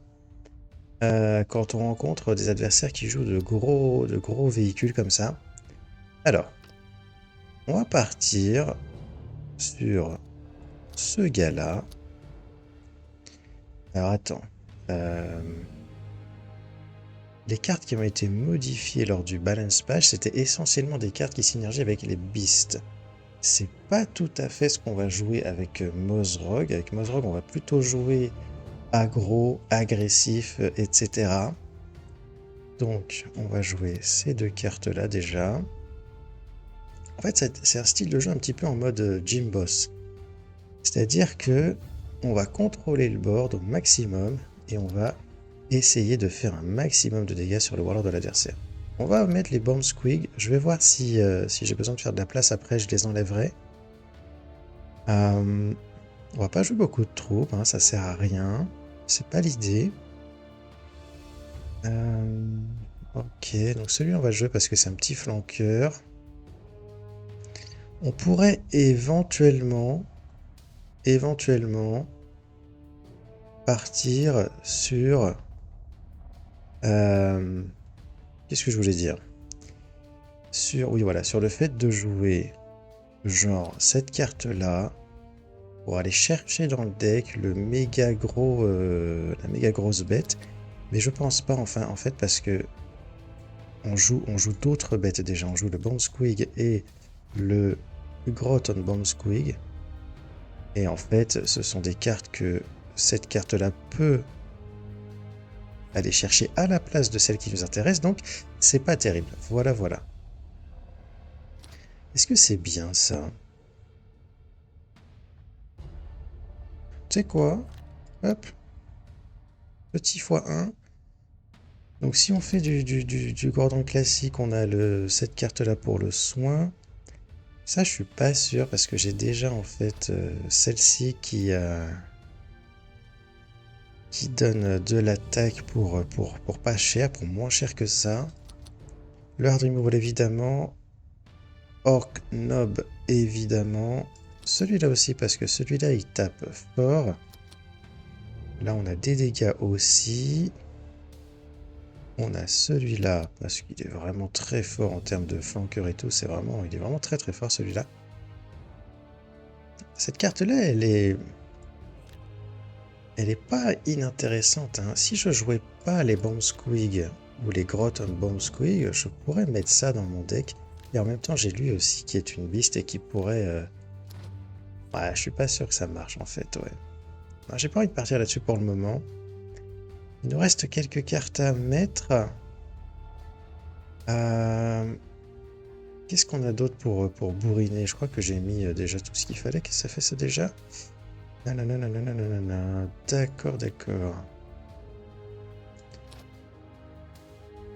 quand on rencontre des adversaires qui jouent de gros véhicules comme ça. Alors, on va partir sur ce gars-là. Alors attends. Les cartes qui ont été modifiées lors du Balance Patch, c'était essentiellement des cartes qui synergient avec les Beasts. C'est pas tout à fait ce qu'on va jouer avec Mozrog. Avec Mozrog, on va plutôt jouer aggro, agressif, etc. Donc, on va jouer ces deux cartes-là déjà. En fait, c'est un style de jeu un petit peu en mode Gym Boss. C'est-à-dire que on va contrôler le board au maximum et on va essayer de faire un maximum de dégâts sur le warlord de l'adversaire. On va mettre les bombes squig. Je vais voir si j'ai besoin de faire de la place après, je les enlèverai. On va pas jouer beaucoup de troupes, hein, ça sert à rien. C'est pas l'idée. Ok, donc celui on va le jouer parce que c'est un petit flanqueur. On pourrait éventuellement partir sur... qu'est-ce que je voulais dire? Oui, voilà, sur le fait de jouer genre cette carte-là pour aller chercher dans le deck le méga gros, la méga grosse bête. Mais je pense pas, enfin, en fait, parce que on joue d'autres bêtes déjà. On joue le Bomb Squig et le Groton Bomb Squig. Et en fait, ce sont des cartes que cette carte-là peut aller chercher à la place de celle qui nous intéresse. Donc, c'est pas terrible. Voilà, voilà. Est-ce que c'est bien ça? Tu sais quoi? Hop, petit x1. Donc si on fait du Gordon classique, on a cette carte-là pour le soin. Ça, je suis pas sûr parce que j'ai déjà en fait celle-ci qui donne de l'attaque pour pas cher, pour moins cher que ça. Le hard removal évidemment. Orc Nob évidemment. Celui-là aussi parce que celui-là il tape fort. Là on a des dégâts aussi. On a celui-là parce qu'il est vraiment très fort en termes de flanqueur et tout. Il est vraiment très très fort celui-là. Cette carte-là, elle est pas inintéressante, hein. Si je jouais pas les Bomb Squig ou les Groton Bomb Squig, je pourrais mettre ça dans mon deck. Et en même temps, j'ai lui aussi qui est une beast et qui pourrait... Ouais, je suis pas sûr que ça marche en fait, ouais. J'ai pas envie de partir là-dessus pour le moment. Il nous reste quelques cartes à mettre. Qu'est-ce qu'on a d'autre pour bourriner? Je crois que j'ai mis déjà tout ce qu'il fallait. Qu'est-ce que ça fait ça déjà? Nanana. D'accord, d'accord.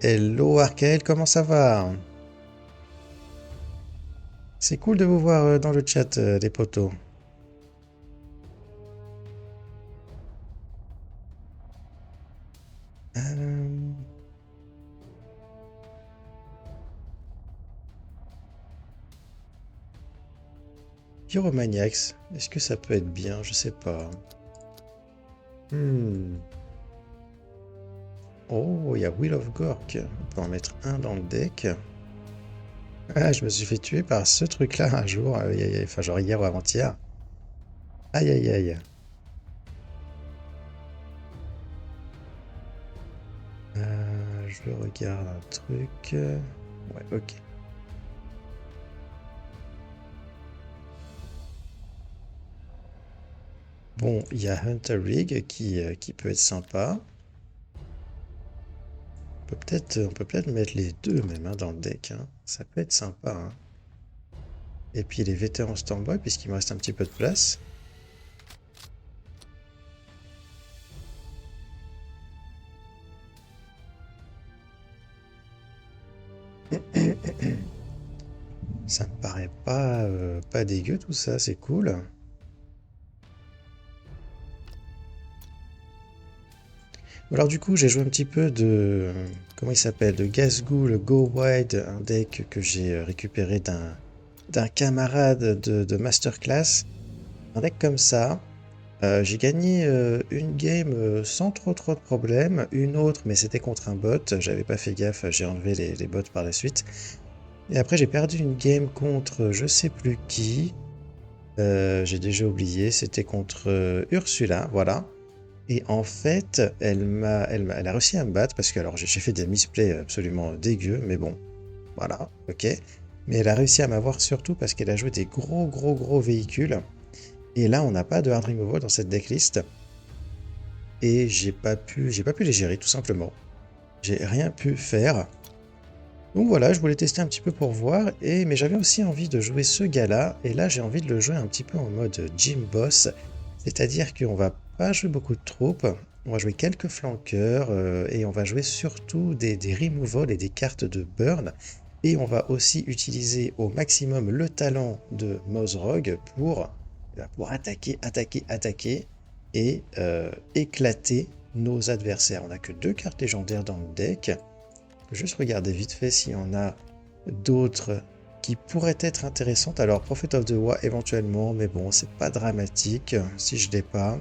Hello Arkael, comment ça va? C'est cool de vous voir dans le chat, les potos. Pyromaniacs, est-ce que ça peut être bien? Je sais pas. Oh, il y a Will of Gork. On peut en mettre un dans le deck. Ah, je me suis fait tuer par ce truc-là un jour. Aïe, aïe, aïe. Enfin, genre hier ou avant-hier. Aïe, aïe, aïe. Je regarde un truc. Ouais, ok. Bon, il y a Hunter Rig qui peut être sympa. On peut peut-être mettre les deux même hein, dans le deck. Hein. Ça peut être sympa. Hein. Et puis les vétérans Stormboy, puisqu'il me reste un petit peu de place. Ça me paraît pas dégueu tout ça, c'est cool. Alors du coup, j'ai joué un petit peu de... Comment il s'appelle? De Gazgul Go Wide, un deck que j'ai récupéré d'un camarade de Masterclass. Un deck comme ça. J'ai gagné une game sans trop de problèmes. Une autre, mais c'était contre un bot. J'avais pas fait gaffe, j'ai enlevé les bots par la suite. Et après, j'ai perdu une game contre je sais plus qui. J'ai déjà oublié, c'était contre Ursula, voilà. Et en fait, elle a réussi à me battre parce que alors j'ai fait des misplays absolument dégueux, mais bon, voilà, ok. Mais elle a réussi à m'avoir surtout parce qu'elle a joué des gros véhicules. Et là, on n'a pas de hard removal dans cette decklist. Et j'ai pas pu les gérer tout simplement. J'ai rien pu faire. Donc voilà, je voulais tester un petit peu pour voir, mais j'avais aussi envie de jouer ce gars-là, et là j'ai envie de le jouer un petit peu en mode gym boss, c'est-à-dire qu'on va pas jouer beaucoup de troupes, on va jouer quelques flanqueurs, et on va jouer surtout des removals et des cartes de burn, et on va aussi utiliser au maximum le talent de Mozrog pour Il va pouvoir attaquer, attaquer, attaquer et éclater nos adversaires. On n'a que 2 cartes légendaires dans le deck. Je peux juste regarder vite fait s'il y en a d'autres qui pourraient être intéressantes. Alors, Prophet of the Wa éventuellement, mais bon, c'est pas dramatique si je l'ai pas.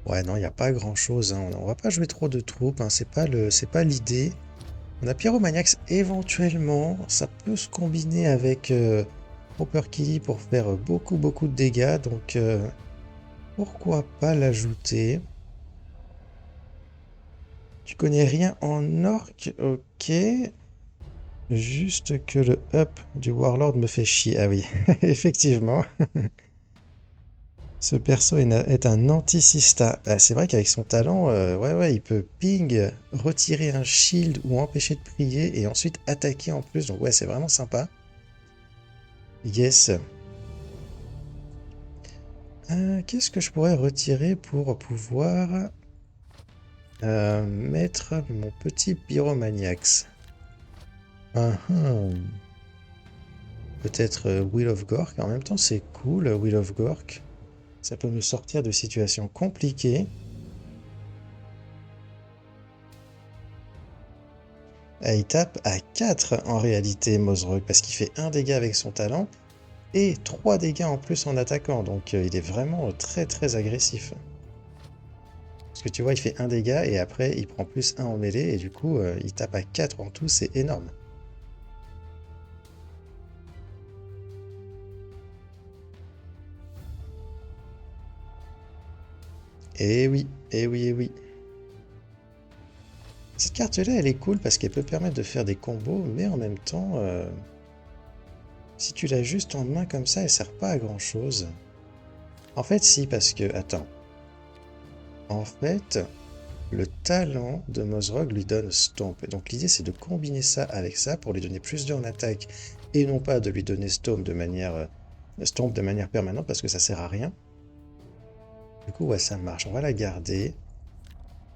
Ouais, non, il n'y a pas grand-chose, hein. On va pas jouer trop de troupes, hein. C'est pas l'idée. On a Pyromaniax éventuellement. Ça peut se combiner avec Properkilly pour faire beaucoup, beaucoup de dégâts. Donc, pourquoi pas l'ajouter? Tu connais rien en orc? Ok. Juste que le up du Warlord me fait chier. Ah oui, effectivement. Ce perso est un anti-sista. Ah, c'est vrai qu'avec son talent, ouais, il peut ping, retirer un shield ou empêcher de prier et ensuite attaquer en plus. Donc ouais, c'est vraiment sympa. Yes. Qu'est-ce que je pourrais retirer pour pouvoir mettre mon petit Pyromaniax? Peut-être Will of Gork. En même temps, c'est cool, Will of Gork. Ça peut nous sortir de situations compliquées. Ah, il tape à 4 en réalité, Mozrog, parce qu'il fait 1 dégât avec son talent et 3 dégâts en plus en attaquant. Donc il est vraiment très très agressif. Parce que tu vois, il fait 1 dégât et après il prend plus 1 en mêlée et du coup il tape à 4 en tout, c'est énorme. Et oui, et oui, et oui. Cette carte-là, elle est cool parce qu'elle peut permettre de faire des combos, mais en même temps, si tu l'as juste en main comme ça, elle sert pas à grand-chose. En fait, si, parce que... Attends. En fait, le talent de Mozrog lui donne Stomp. Et donc l'idée, c'est de combiner ça avec ça pour lui donner plus de en attaque et non pas de lui donner Stomp de manière permanente parce que ça sert à rien. Du coup, ouais, ça marche. On va la garder.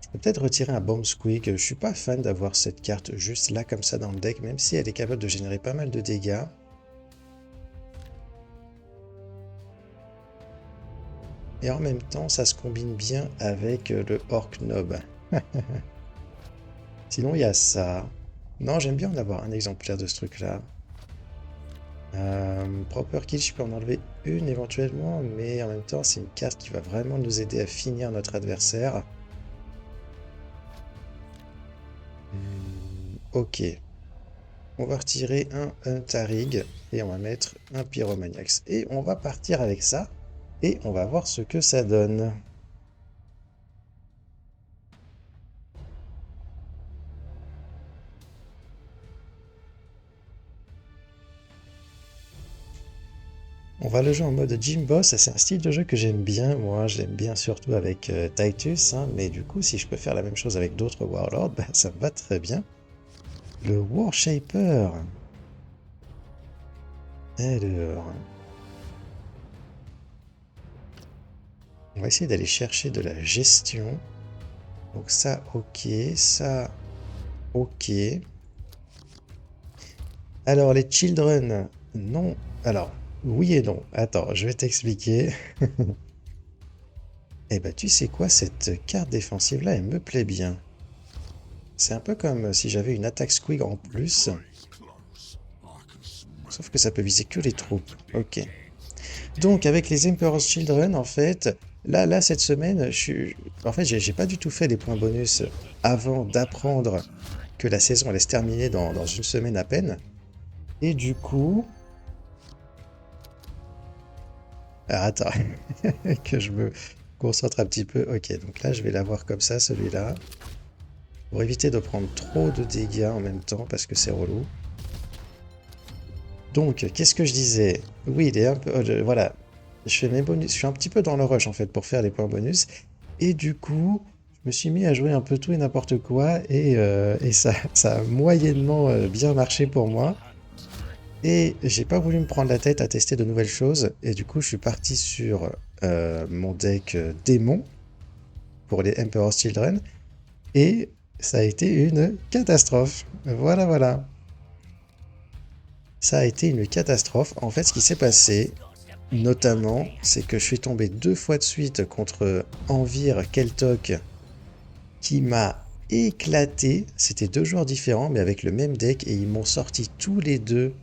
Je peux peut-être retirer un Bomb Squeak. Je suis pas fan d'avoir cette carte juste là comme ça dans le deck, même si elle est capable de générer pas mal de dégâts. Et en même temps, ça se combine bien avec le Orc Nob. Sinon, il y a ça. Non, j'aime bien en avoir un exemplaire de ce truc-là. Proper Kill, je peux en enlever une éventuellement, mais en même temps, c'est une carte qui va vraiment nous aider à finir notre adversaire. Ok. On va retirer un Tarig et on va mettre un Pyromaniax. Et on va partir avec ça et on va voir ce que ça donne. On va le jouer en mode Gym Boss, c'est un style de jeu que j'aime bien. Moi, j'aime bien surtout avec Titus, hein, mais du coup, si je peux faire la même chose avec d'autres Warlords, bah, ça me va très bien. Le Warshaper. Alors, on va essayer d'aller chercher de la gestion. Donc ça, ok. Ça, ok. Alors, les Children, non. Alors, oui et non. Attends, je vais t'expliquer. Eh ben, tu sais quoi, cette carte défensive-là, elle me plaît bien. C'est un peu comme si j'avais une attaque squig en plus. Sauf que ça peut viser que les troupes. Ok. Donc, avec les Emperor's Children, en fait, là cette semaine, en fait, j'ai pas du tout fait des points bonus avant d'apprendre que la saison allait se terminer dans une semaine à peine. Et du coup... Ah, attends, que je me concentre un petit peu. Ok, donc là, je vais l'avoir comme ça, celui-là. Pour éviter de prendre trop de dégâts en même temps, parce que c'est relou. Donc, qu'est-ce que je disais? Oui, il est un peu... voilà, je fais mes bonus. Je suis un petit peu dans le rush, en fait, pour faire les points bonus. Et du coup, je me suis mis à jouer un peu tout et n'importe quoi. Et ça a moyennement bien marché pour moi. Et j'ai pas voulu me prendre la tête à tester de nouvelles choses. Et du coup, je suis parti sur mon deck démon pour les Emperor's Children. Et ça a été une catastrophe. Voilà, voilà. Ça a été une catastrophe. En fait, ce qui s'est passé, Notamment, c'est que je suis tombé 2 fois de suite contre Envir Keltok qui m'a éclaté. C'était 2 joueurs différents, mais avec le même deck, et ils m'ont sorti tous les deux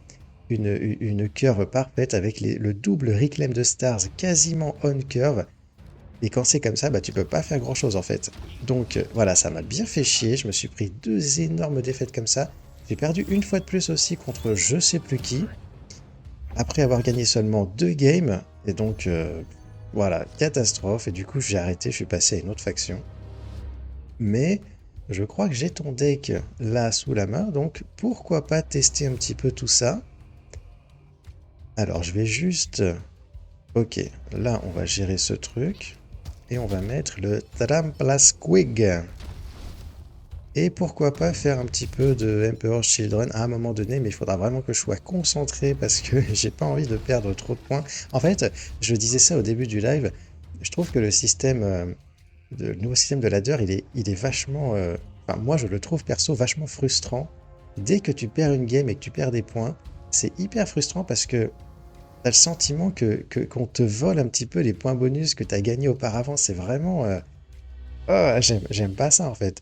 une curve parfaite avec le double Reclaim de Stars quasiment on curve. Et quand c'est comme ça, bah tu peux pas faire grand chose en fait. Donc voilà, ça m'a bien fait chier. Je me suis pris 2 énormes défaites comme ça. J'ai perdu une fois de plus aussi contre je sais plus qui. Après avoir gagné seulement 2 games. Et donc voilà, catastrophe. Et du coup j'ai arrêté, je suis passé à une autre faction. Mais je crois que j'ai ton deck là sous la main. Donc pourquoi pas tester un petit peu tout ça. Alors je vais juste... Ok, là on va gérer ce truc. Et on va mettre le Tramplasquig. Et pourquoi pas faire un petit peu de Emperor's Children à un moment donné, mais il faudra vraiment que je sois concentré parce que j'ai pas envie de perdre trop de points. En fait, je disais ça au début du live, je trouve que le système, le nouveau système de ladder, il est vachement... enfin, moi je le trouve perso vachement frustrant. Dès que tu perds une game et que tu perds des points, c'est hyper frustrant parce que t'as le sentiment qu'on te vole un petit peu les points bonus que t'as gagnés auparavant. C'est vraiment... oh, j'aime pas ça en fait.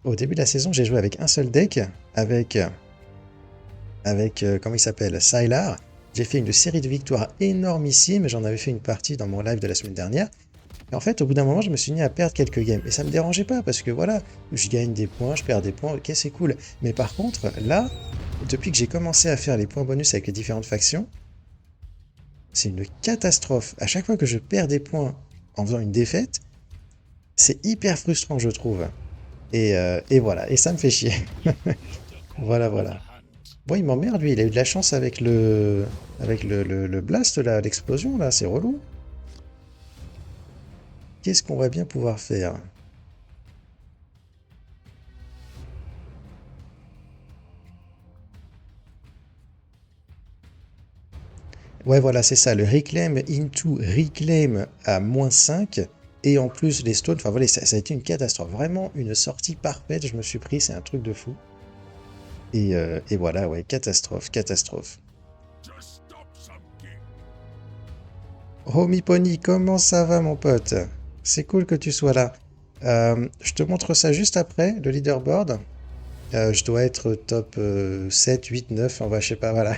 Au début de la saison, j'ai joué avec un seul deck, avec comment il s'appelle, Sylar. J'ai fait une série de victoires énormissime, j'en avais fait une partie dans mon live de la semaine dernière. Et en fait, au bout d'un moment, je me suis mis à perdre quelques games. Et ça me dérangeait pas, parce que voilà, je gagne des points, je perds des points, ok, c'est cool. Mais par contre, là, depuis que j'ai commencé à faire les points bonus avec les différentes factions, c'est une catastrophe. À chaque fois que je perds des points en faisant une défaite, c'est hyper frustrant, je trouve. Et voilà, et ça me fait chier. Voilà, voilà. Bon, il m'emmerde, lui, il a eu de la chance avec le blast, là, l'explosion, là, c'est relou. Qu'est-ce qu'on va bien pouvoir faire? Ouais, voilà, c'est ça, le Reclaim into Reclaim à -5, et en plus les stones, enfin voilà, ça a été une catastrophe, vraiment une sortie parfaite, je me suis pris, c'est un truc de fou. Et voilà, ouais, catastrophe, catastrophe. Homie Pony, comment ça va mon pote? C'est cool que tu sois là. Je te montre ça juste après, le leaderboard. Je dois être top 7, 8, 9, enfin, je sais pas, voilà.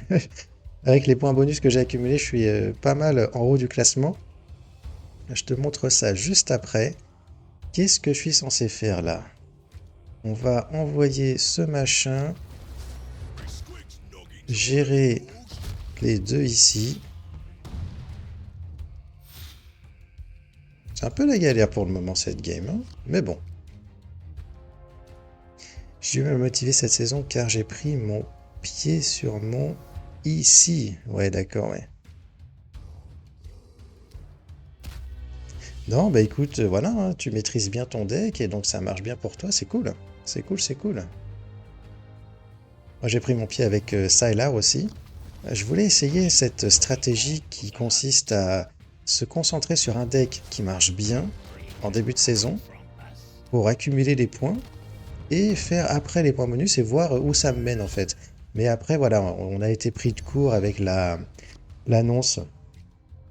Avec les points bonus que j'ai accumulés, je suis pas mal en haut du classement. Je te montre ça juste après. Qu'est-ce que je suis censé faire là? On va envoyer ce machin, gérer les deux ici. C'est un peu la galère pour le moment cette game, hein, mais bon. J'ai dû me motiver cette saison car j'ai pris mon pied sur mon ici. Ouais, d'accord, ouais. Non, bah écoute, voilà, hein, tu maîtrises bien ton deck et donc ça marche bien pour toi, c'est cool. C'est cool, c'est cool. Moi j'ai pris mon pied avec Sylar aussi. Je voulais essayer cette stratégie qui consiste à se concentrer sur un deck qui marche bien en début de saison pour accumuler les points et faire après les points bonus et voir où ça me mène en fait. Mais après voilà, on a été pris de court avec l'annonce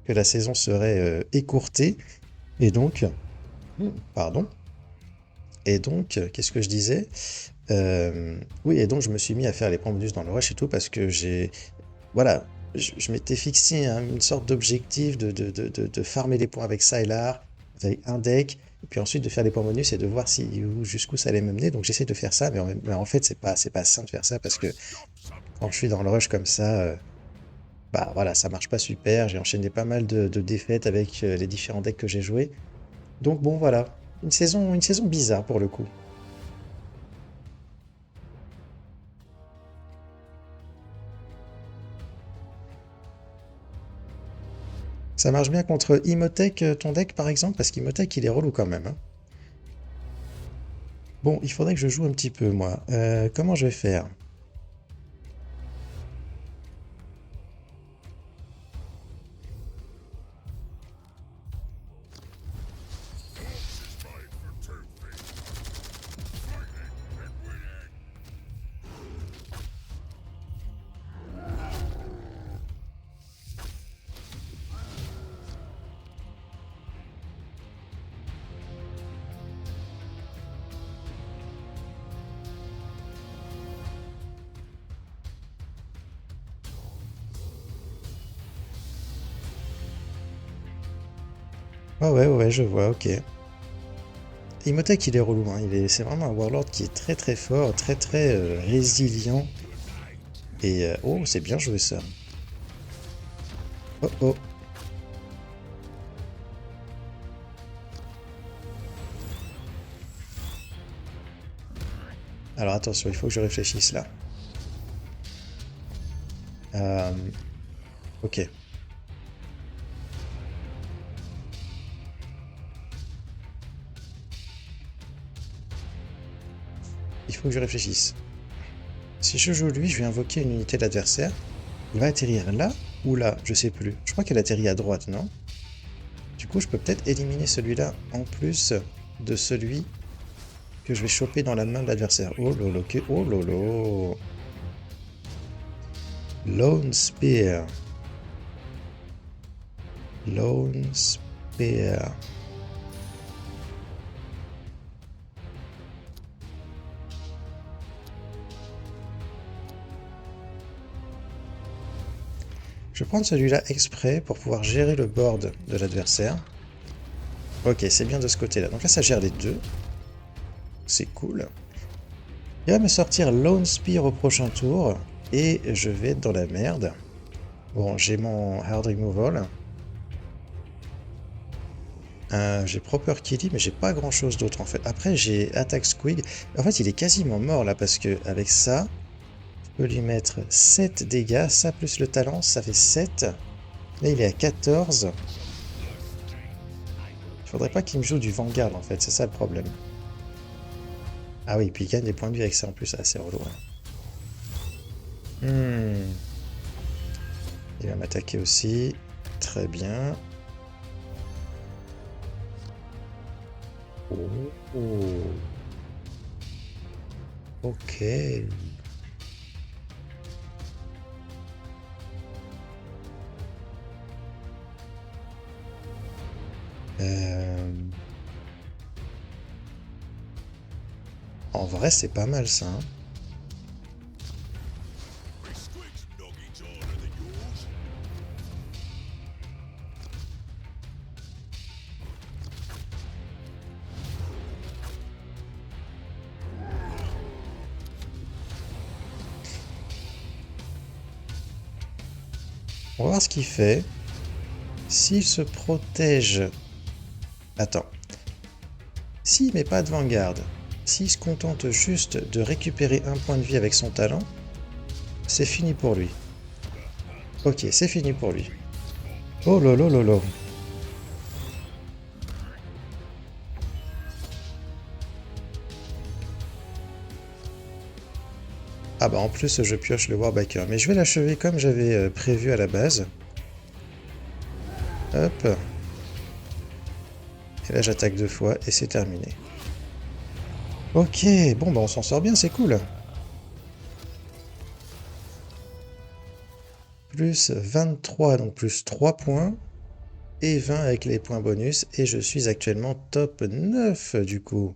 que la saison serait écourtée et donc, pardon, et donc, qu'est-ce que je disais? Oui, et donc je me suis mis à faire les points bonus dans le rush et tout parce que voilà, je m'étais fixé une sorte d'objectif de farmer les points avec Sylar, avec un deck, et puis ensuite de faire les points bonus et de voir jusqu'où ça allait me mener. Donc j'essaie de faire ça, mais en fait c'est pas sain de faire ça parce que quand je suis dans le rush comme ça, bah voilà, ça marche pas super. J'ai enchaîné pas mal de défaites avec les différents decks que j'ai joués. Donc bon voilà, une saison bizarre pour le coup. Ça marche bien contre Imhotep, ton deck par exemple, parce qu'Imhotep il est relou quand même, hein. Bon, il faudrait que je joue un petit peu moi. Comment je vais faire? Ouais, ouais, ouais, je vois, ok. Imhotep, il est relou, hein. C'est vraiment un Warlord qui est très très fort, très très résilient. Et oh, c'est bien joué ça. Oh oh. Alors attention, il faut que je réfléchisse là. Euh, ok. Il faut que je réfléchisse. Si je joue lui, je vais invoquer une unité de l'adversaire. Il va atterrir là ou là, je sais plus. Je crois qu'elle atterrit à droite, non? Du coup, je peux peut-être éliminer celui-là en plus de celui que je vais choper dans la main de l'adversaire. Oh lolo, oh lolo. Lone Spear. Lone Spear. Je vais prendre celui-là exprès pour pouvoir gérer le board de l'adversaire. Ok, c'est bien de ce côté-là. Donc là, ça gère les deux. C'est cool. Il va me sortir Lone Spear au prochain tour. Et je vais être dans la merde. Bon, j'ai mon Hard Removal. J'ai Proper Killy, mais j'ai pas grand-chose d'autre en fait. Après, j'ai Attack Squig. En fait, il est quasiment mort là, parce que avec ça, je peux lui mettre 7 dégâts. Ça plus le talent, ça fait 7. Là, il est à 14. Il faudrait pas qu'il me joue du Vanguard en fait, c'est ça le problème. Ah oui, puis il gagne des points de vie avec ça en plus, assez relou. Ouais. Il va m'attaquer aussi. Très bien. Oh, oh. Ok. En vrai, c'est pas mal ça, hein. On va voir ce qu'il fait. S'il se protège... Attends. S'il met pas de Vanguard, s'il se contente juste de récupérer un point de vie avec son talent, c'est fini pour lui. Ok, c'est fini pour lui. Oh lolo lolo. Ah bah en plus je pioche le Warbacker. Mais je vais l'achever comme j'avais prévu à la base. Hop. Et là j'attaque 2 fois et c'est terminé. Ok, bon bah on s'en sort bien, c'est cool. Plus 23, donc plus 3 points. Et 20 avec les points bonus. Et je suis actuellement top 9 du coup.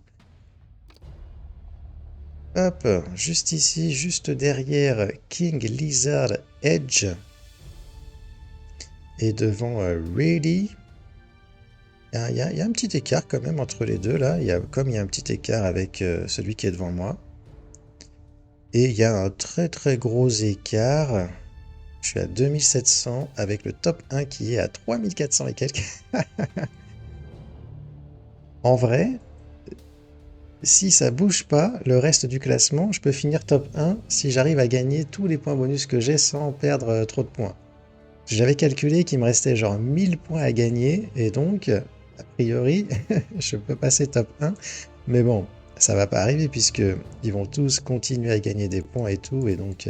Hop, juste ici, juste derrière King Lizard Edge. Et devant Ready. Il y a un petit écart quand même entre les deux là. Comme il y a un petit écart avec celui qui est devant moi. Et il y a un très très gros écart. Je suis à 2700 avec le top 1 qui est à 3400 et quelques. En vrai, si ça bouge pas, le reste du classement, je peux finir top 1 si j'arrive à gagner tous les points bonus que j'ai sans perdre trop de points. J'avais calculé qu'il me restait genre 1000 points à gagner et donc, a priori, je peux passer top 1. Mais bon, ça va pas arriver puisque ils vont tous continuer à gagner des points et tout et donc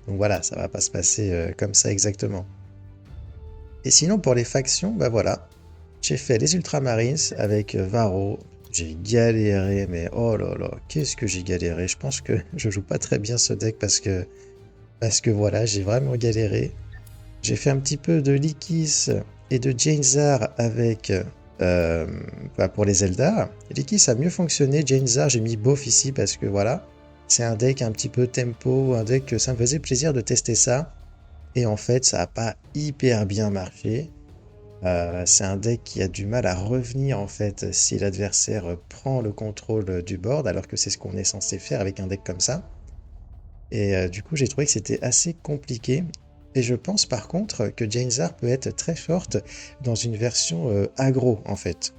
voilà, ça va pas se passer comme ça exactement. Et sinon pour les factions, bah voilà, j'ai fait les Ultramarines avec Varro. J'ai galéré, mais oh là là, qu'est-ce que j'ai galéré. Je pense que je joue pas très bien ce deck parce que voilà, j'ai vraiment galéré. J'ai fait un petit peu de Likis et de Jainzar avec bah, pour les Eldar. Likis a mieux fonctionné, Jainzar j'ai mis bof ici parce que voilà, c'est un deck un petit peu tempo, un deck que ça me faisait plaisir de tester ça. Et en fait, ça n'a pas hyper bien marché. C'est un deck qui a du mal à revenir en fait si l'adversaire prend le contrôle du board, alors que c'est ce qu'on est censé faire avec un deck comme ça. Et du coup, j'ai trouvé que c'était assez compliqué. Et je pense par contre que Jane'Zar peut être très forte dans une version aggro en fait.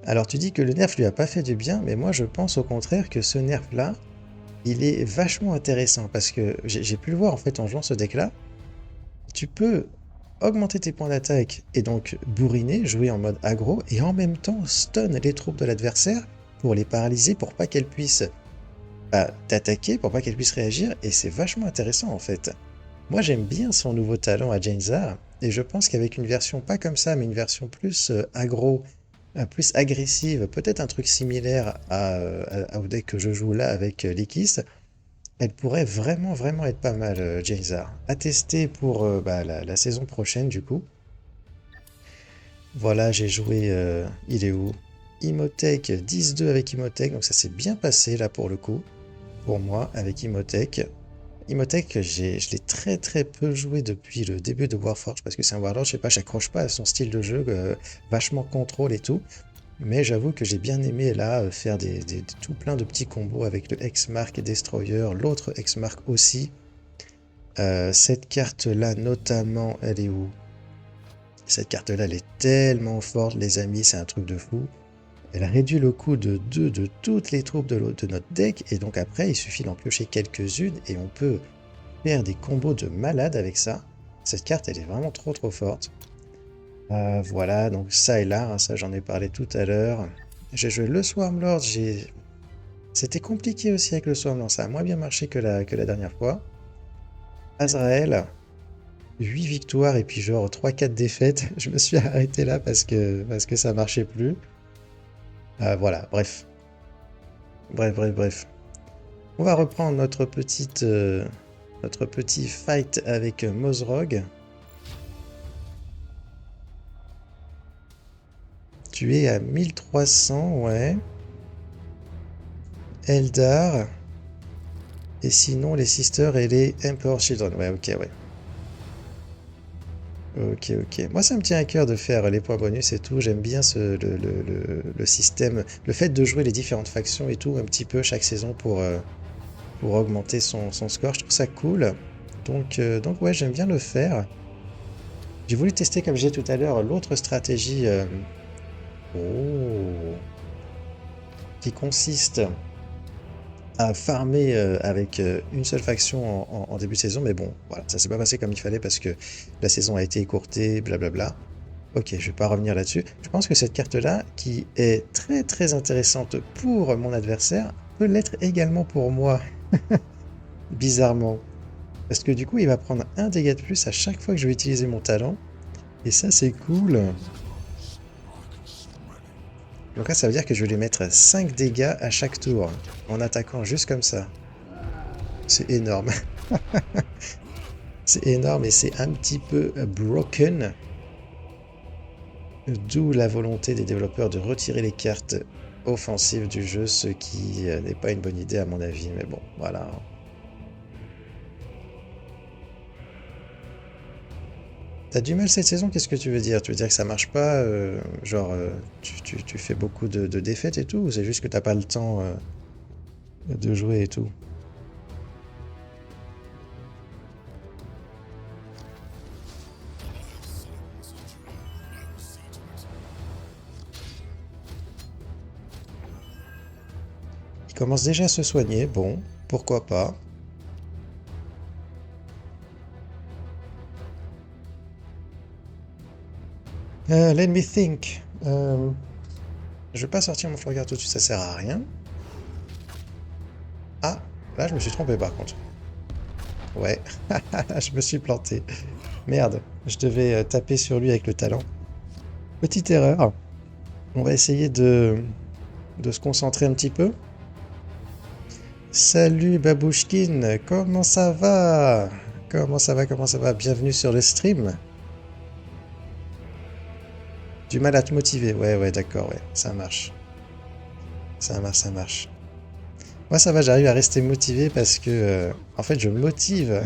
Alors tu dis que le nerf lui a pas fait du bien, mais moi je pense au contraire que ce nerf là, il est vachement intéressant parce que j'ai pu le voir en fait en jouant ce deck là. Tu peux augmenter tes points d'attaque et donc bourriner, jouer en mode aggro et en même temps stun les troupes de l'adversaire pour les paralyser pour pas qu'elles puissent t'attaquer, pour pas qu'elles puissent réagir, et c'est vachement intéressant en fait. Moi j'aime bien son nouveau talent à Jane'Zar et je pense qu'avec une version pas comme ça mais une version plus aggro, plus agressive, peut-être un truc similaire au deck que je joue là avec Likis, elle pourrait vraiment vraiment être pas mal, Jane'Zar. À tester pour la saison prochaine du coup. Voilà, j'ai joué, il est où? Imhotech, 10-2 avec Imhotech, donc ça s'est bien passé là pour le coup, pour moi avec Imhotech. Imhotech, je l'ai très très peu joué depuis le début de Warforged parce que c'est un Warlord, je sais pas, j'accroche pas à son style de jeu, vachement contrôle et tout. Mais j'avoue que j'ai bien aimé là faire tout plein de petits combos avec le X-Mark Destroyer, l'autre X-Mark aussi. Cette carte-là notamment, elle est où? Cette carte-là, elle est tellement forte, les amis, c'est un truc de fou. Elle réduit le coût de 2 de toutes les troupes de notre deck, et donc après, il suffit d'en piocher quelques-unes, et on peut faire des combos de malade avec ça. Cette carte, elle est vraiment trop trop forte. Voilà, donc ça est là, hein, ça j'en ai parlé tout à l'heure. J'ai joué le Swarmlord, c'était compliqué aussi avec le Swarmlord, ça a moins bien marché que la dernière fois. Azrael, 8 victoires et puis genre 3-4 défaites. Je me suis arrêté là parce que ça marchait plus. Voilà, bref. Bref. On va reprendre notre petit fight avec Mozrog. Tu es à 1300, ouais. Eldar. Et sinon, les Sisters et les Emperor Children. Ouais, ok, ouais. Ok. Moi, ça me tient à cœur de faire les points bonus et tout. J'aime bien le système, le fait de jouer les différentes factions et tout, un petit peu chaque saison pour augmenter son score. Je trouve ça cool. Donc ouais, j'aime bien le faire. J'ai voulu tester, comme j'ai dit tout à l'heure, l'autre stratégie qui consiste à farmer avec une seule faction en début de saison, mais bon, voilà, ça s'est pas passé comme il fallait parce que la saison a été écourtée, blablabla. Ok, je vais pas revenir là-dessus. Je pense que cette carte-là, qui est très très intéressante pour mon adversaire, peut l'être également pour moi, bizarrement. Parce que du coup, il va prendre un dégât de plus à chaque fois que je vais utiliser mon talent. Et ça, c'est cool. Donc là, ça veut dire que je vais lui mettre 5 dégâts à chaque tour, en attaquant juste comme ça. C'est énorme. C'est énorme et c'est un petit peu broken. D'où la volonté des développeurs de retirer les cartes offensives du jeu, ce qui n'est pas une bonne idée à mon avis, mais bon, voilà. T'as du mal cette saison, qu'est-ce que tu veux dire? Tu veux dire que ça marche pas, tu fais beaucoup de défaites et tout, ou c'est juste que t'as pas le temps de jouer et tout? Il commence déjà à se soigner, bon, pourquoi pas. Let me think. Je vais pas sortir mon Florgar tout de suite, ça sert à rien. Ah, là je me suis trompé par contre. Ouais, je me suis planté. Merde, je devais taper sur lui avec le talent. Petite erreur. On va essayer de se concentrer un petit peu. Salut Babouchkin, comment ça va? Comment ça va? Bienvenue sur le stream. Du mal à te motiver, ouais, d'accord, ouais, ça marche. Ça marche. Moi ça va, j'arrive à rester motivé parce que, en fait, je motive.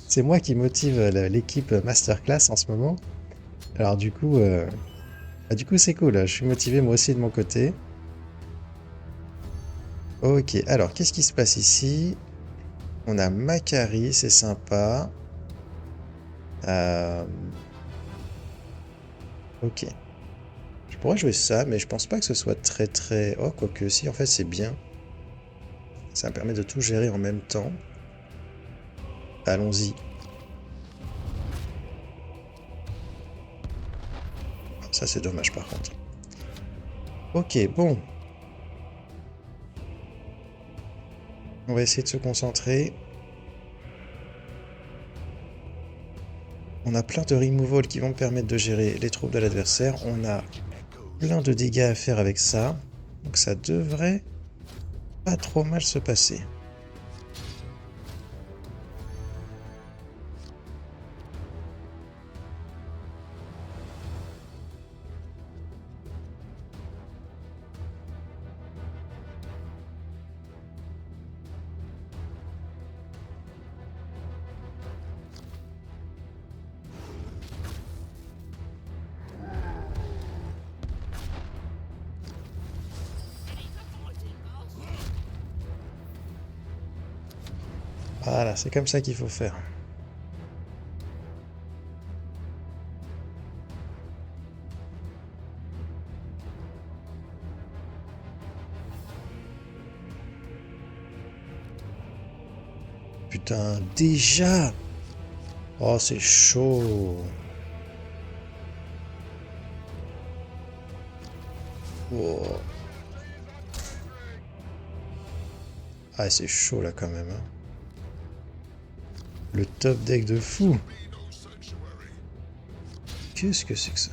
C'est moi qui motive l'équipe Masterclass en ce moment. Alors du coup c'est cool, je suis motivé moi aussi de mon côté. Ok, alors qu'est-ce qui se passe ici? On a Macari, c'est sympa. Euh, Ok. Je pourrais jouer ça, mais je pense pas que ce soit très très... Oh, quoique si, en fait c'est bien. Ça me permet de tout gérer en même temps. Allons-y. Ça c'est dommage par contre. Ok, bon. On va essayer de se concentrer. On a plein de removal qui vont me permettre de gérer les troupes de l'adversaire. On a plein de dégâts à faire avec ça. Donc ça devrait pas trop mal se passer. Voilà, c'est comme ça qu'il faut faire. Putain, déjà! Oh, c'est chaud! Oh. Ah, c'est chaud là quand même, hein. Le top deck de fou! Qu'est-ce que c'est que ça?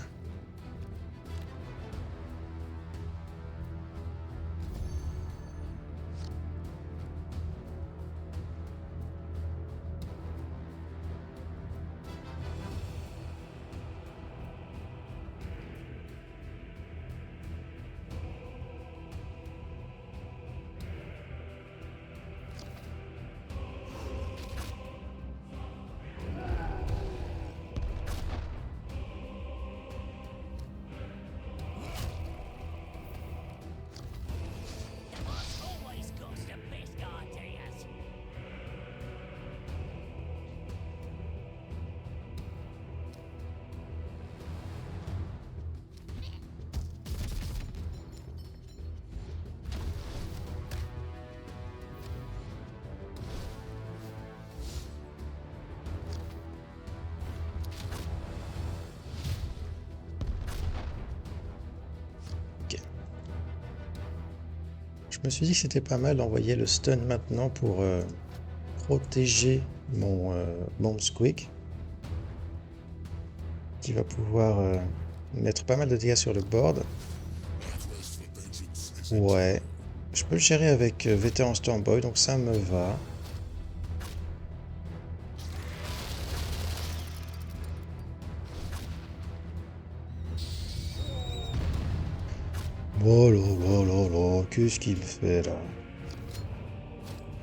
Ok. Je me suis dit que c'était pas mal d'envoyer le stun maintenant pour protéger mon Bomb Squeak, qui va pouvoir mettre pas mal de dégâts sur le board. Ouais. Je peux le gérer avec Vétéran Stormboy, donc ça me va. Oh là là là là, qu'est-ce qu'il fait là?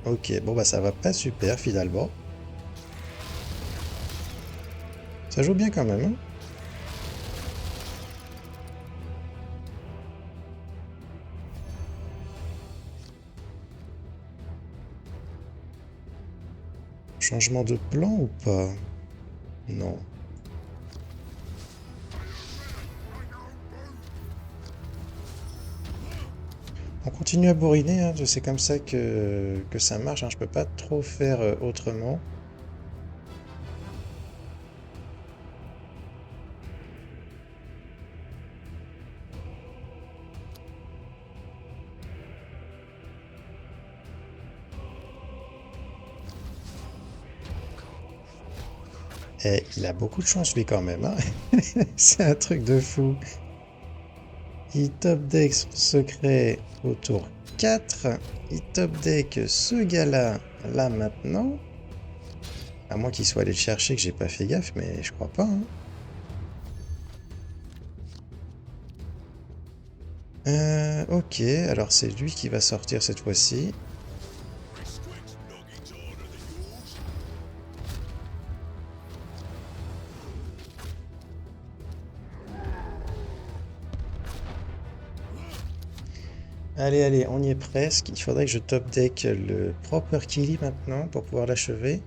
Ok, bon bah ça va pas super finalement. Ça joue bien quand même, hein. Changement de plan ou pas? Non. On continue à bourriner, hein. C'est comme ça que ça marche, hein. Je peux pas trop faire autrement. Et il a beaucoup de chance lui quand même, hein. C'est un truc de fou. Il top deck son secret au tour 4. Il top deck ce gars-là, là maintenant. À moins qu'il soit allé le chercher, que j'ai pas fait gaffe, mais je crois pas, hein. Ok, alors c'est lui qui va sortir cette fois-ci. Allez, allez, on y est presque. Il faudrait que je top deck le Proper Killy maintenant pour pouvoir l'achever.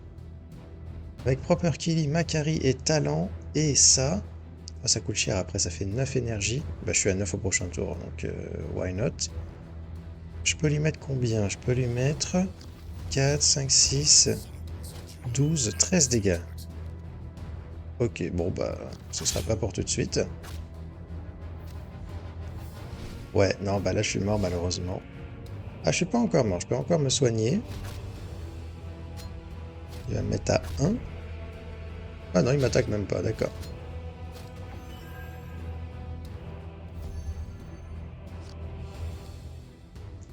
Avec Proper Killy, Macari et Talent et ça. Ah, ça coûte cher, après ça fait 9 énergie. Bah, je suis à 9 au prochain tour, donc why not. Je peux lui mettre combien? Je peux lui mettre 4, 5, 6, 12, 13 dégâts. Ok, bon bah, ce sera pas pour tout de suite. Ouais, non, bah là je suis mort malheureusement. Ah, je suis pas encore mort, je peux encore me soigner. Il va me mettre à 1. Ah non, il m'attaque même pas, d'accord.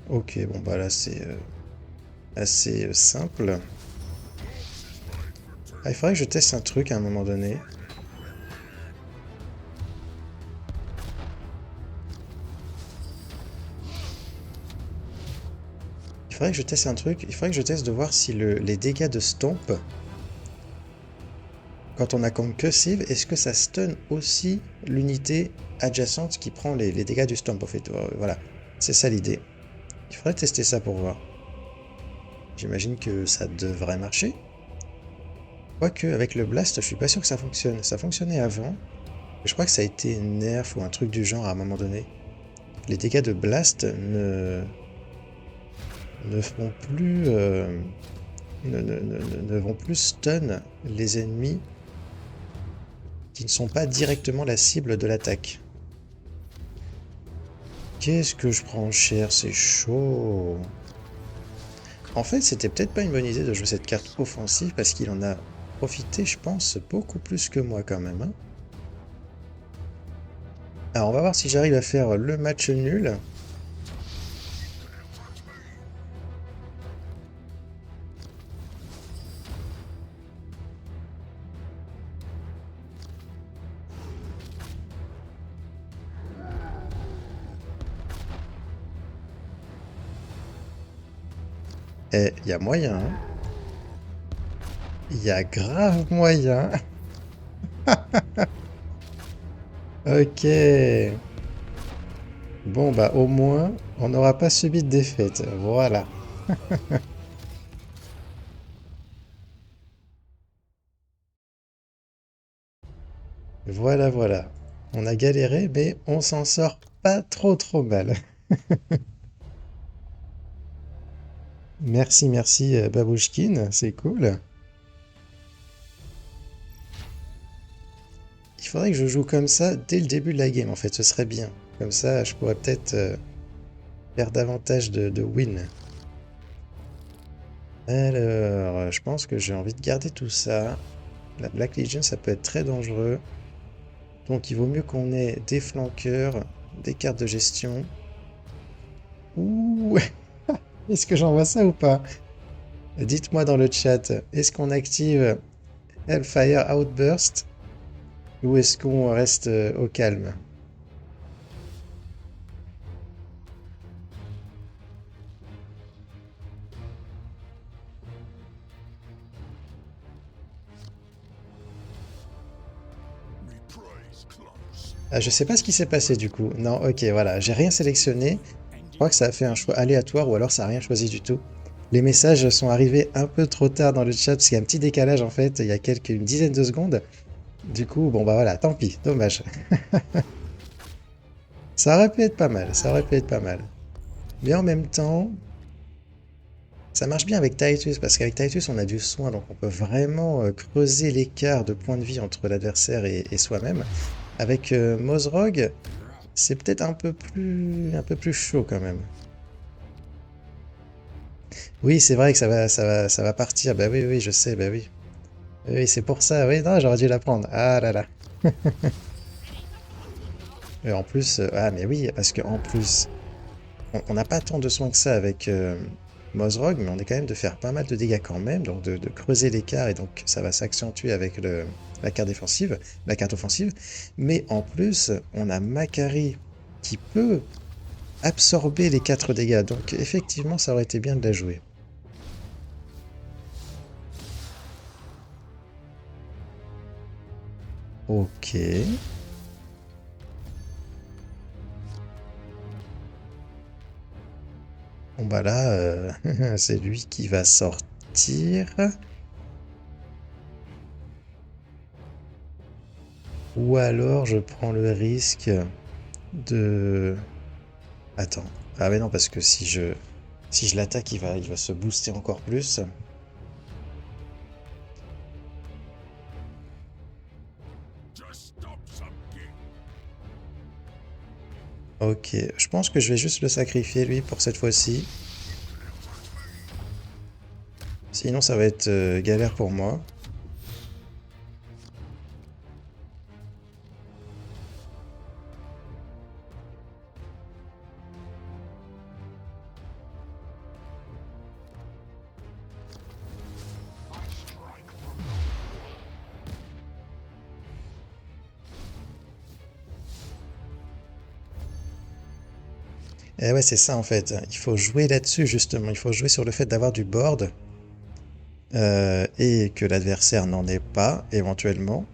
Ok, bon bah là c'est assez simple. Ah, il faudrait que je teste un truc à un moment donné. Il faudrait que je teste un truc. Il faudrait que je teste de voir si les dégâts de Stomp, quand on a Concussive, est-ce que ça stun aussi l'unité adjacente qui prend les dégâts du Stomp, en fait. Voilà, c'est ça l'idée. Il faudrait tester ça pour voir. J'imagine que ça devrait marcher. Quoique, avec le Blast, je suis pas sûr que ça fonctionne. Ça fonctionnait avant. Je crois que ça a été nerf ou un truc du genre à un moment donné. Les dégâts de Blast ne font plus... ne vont plus stun les ennemis qui ne sont pas directement la cible de l'attaque. Qu'est-ce que je prends cher, c'est chaud. En fait, c'était peut-être pas une bonne idée de jouer cette carte offensive parce qu'il en a profité, je pense, beaucoup plus que moi quand même. Hein. Alors, on va voir si j'arrive à faire le match nul. Eh, il y a moyen, hein. Il y a grave moyen. Ok. Bon, bah au moins, on n'aura pas subi de défaite. Voilà. Voilà, voilà. On a galéré, mais on s'en sort pas trop mal. Merci, merci Babouchkin, c'est cool. Il faudrait que je joue comme ça dès le début de la game, en fait, ce serait bien. Comme ça, je pourrais peut-être faire davantage de wins. Alors, je pense que j'ai envie de garder tout ça. La Black Legion, ça peut être très dangereux. Donc, il vaut mieux qu'on ait des flanqueurs, des cartes de gestion. Ouh, est-ce que j'envoie ça ou pas? Dites-moi dans le chat, est-ce qu'on active Hellfire Outburst ou est-ce qu'on reste au calme? Ah, je sais pas ce qui s'est passé du coup. Non, ok, voilà, j'ai rien sélectionné. Je crois que ça a fait un choix aléatoire ou alors ça a rien choisi du tout. Les messages sont arrivés un peu trop tard dans le chat parce qu'il y a un petit décalage en fait, il y a une dizaine de secondes. Du coup, bon bah voilà, tant pis, dommage. Ça aurait pu être pas mal, ça aurait pu être pas mal. Mais en même temps, ça marche bien avec Titus parce qu'avec Titus on a du soin donc on peut vraiment creuser l'écart de points de vie entre l'adversaire et soi-même. Avec Mozrog, c'est peut-être un peu plus chaud quand même. Oui, c'est vrai que ça va partir. Bah oui, oui, je sais, bah oui. Oui, c'est pour ça. Oui, non, j'aurais dû la prendre. Ah là là. Et en plus, ah mais oui, parce qu'en plus, on n'a pas tant de soins que ça avec Mozrog, mais on est quand même de faire pas mal de dégâts quand même, donc de creuser l'écart, et donc ça va s'accentuer avec la carte défensive, la carte offensive. Mais en plus, on a Macari qui peut absorber les 4 dégâts, donc effectivement, ça aurait été bien de la jouer. Ok. Bon bah là, c'est lui qui va sortir. Ou alors je prends le risque de... Attends. Ah mais non, parce que si je l'attaque, il va se booster encore plus. Ok, je pense que je vais juste le sacrifier lui pour cette fois-ci. Sinon ça va être galère pour moi. Et ouais, c'est ça en fait. Il faut jouer là-dessus justement. Il faut jouer sur le fait d'avoir du board et que l'adversaire n'en ait pas éventuellement.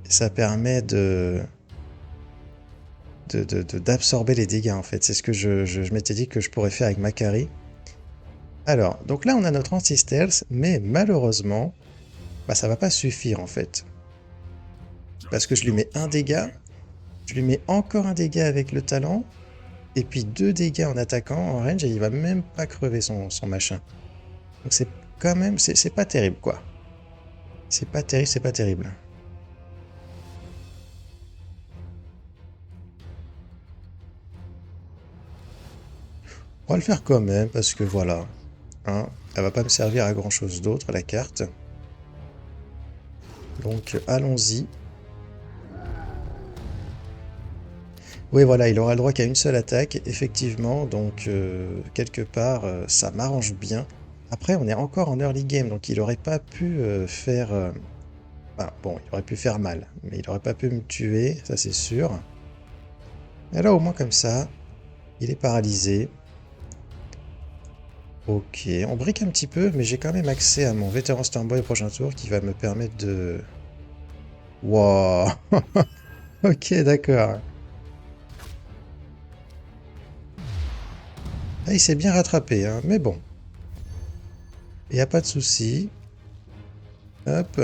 Et ça permet d'absorber les dégâts en fait. C'est ce que je m'étais dit que je pourrais faire avec Macari. Alors, donc là on a notre anti-stealth, mais malheureusement, bah, ça va pas suffire en fait. Parce que je lui mets un dégât, je lui mets encore un dégât avec le talent, et puis 2 dégâts en attaquant en range, et il va même pas crever son machin. Donc c'est quand même, c'est pas terrible quoi. C'est pas terrible, c'est pas terrible. On va le faire quand même, parce que voilà. Hein, elle va pas me servir à grand chose d'autre, la carte. Donc allons-y. Oui, voilà, il aura le droit qu'à une seule attaque, effectivement, donc quelque part, ça m'arrange bien. Après, on est encore en early game, donc il aurait pas pu faire... enfin, bon, il aurait pu faire mal, mais il aurait pas pu me tuer, ça c'est sûr. Et là, au moins comme ça, il est paralysé. Ok, on brique un petit peu, mais j'ai quand même accès à mon vétéran Stormboy au prochain tour qui va me permettre de... Wow. Ok, d'accord. Ah, il s'est bien rattrapé, hein, mais bon, il n'y a pas de souci. Hop.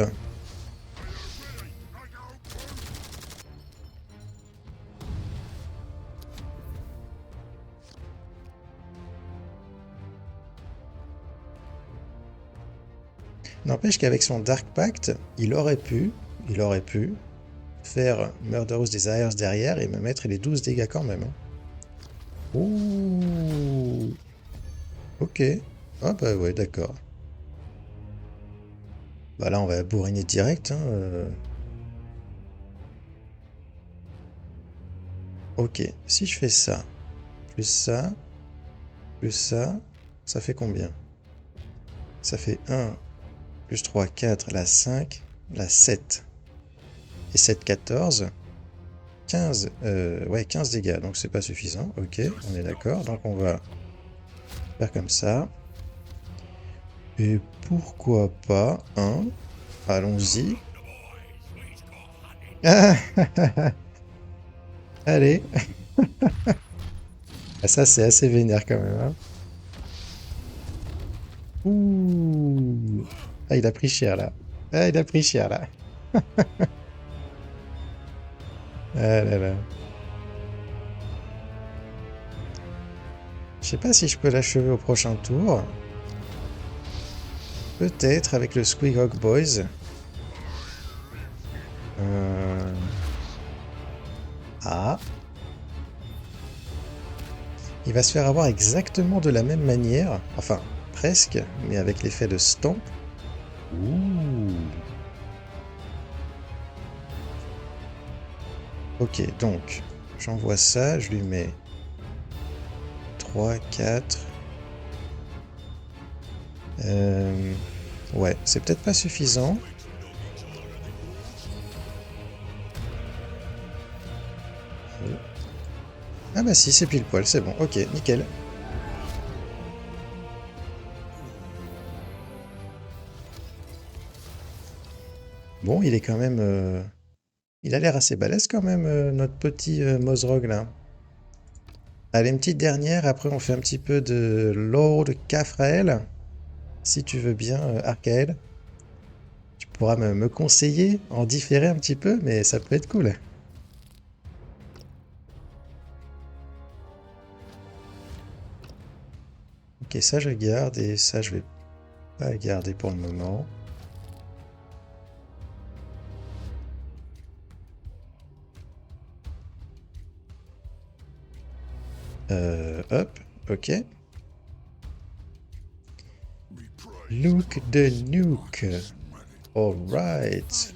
N'empêche qu'avec son Dark Pact, il aurait pu faire Murderous Desires derrière et me mettre les 12 dégâts quand même. Hein. Ouh. Ok. Ah bah ouais, d'accord. Bah là, on va bourriner direct. Hein, Ok, si je fais ça, plus ça fait combien? Ça fait 1, plus 3, 4, la 5, la 7. Et 7, 14. 15, ouais, 15 dégâts, donc c'est pas suffisant. Ok, on est d'accord. Donc on va faire comme ça. Et pourquoi pas un? Allons-y. Ah, allez. Ah, ça, c'est assez vénère quand même. Hein. Ouh. Ah, il a pris cher là. Ah, il a pris cher là. Ah là là. Je sais pas si je peux l'achever au prochain tour. Peut-être avec le Squeehawk Boys. Euh, Ah. Il va se faire avoir exactement de la même manière. Enfin, presque, mais avec l'effet de stamp. Ouh. Ok, donc, j'envoie ça, je lui mets 3, 4. Ouais, c'est peut-être pas suffisant. Ah bah si, c'est pile poil, c'est bon. Ok, nickel. Bon, il est quand même... il a l'air assez balèze quand même, notre petit Mozrog là. Allez, une petite dernière, après on fait un petit peu de Lord Kafrael. Si tu veux bien, Archael. Tu pourras me conseiller, en différer un petit peu, mais ça peut être cool. Ok, ça je garde, et ça je vais pas garder pour le moment. Hop, ok. Look the nuke. Alright.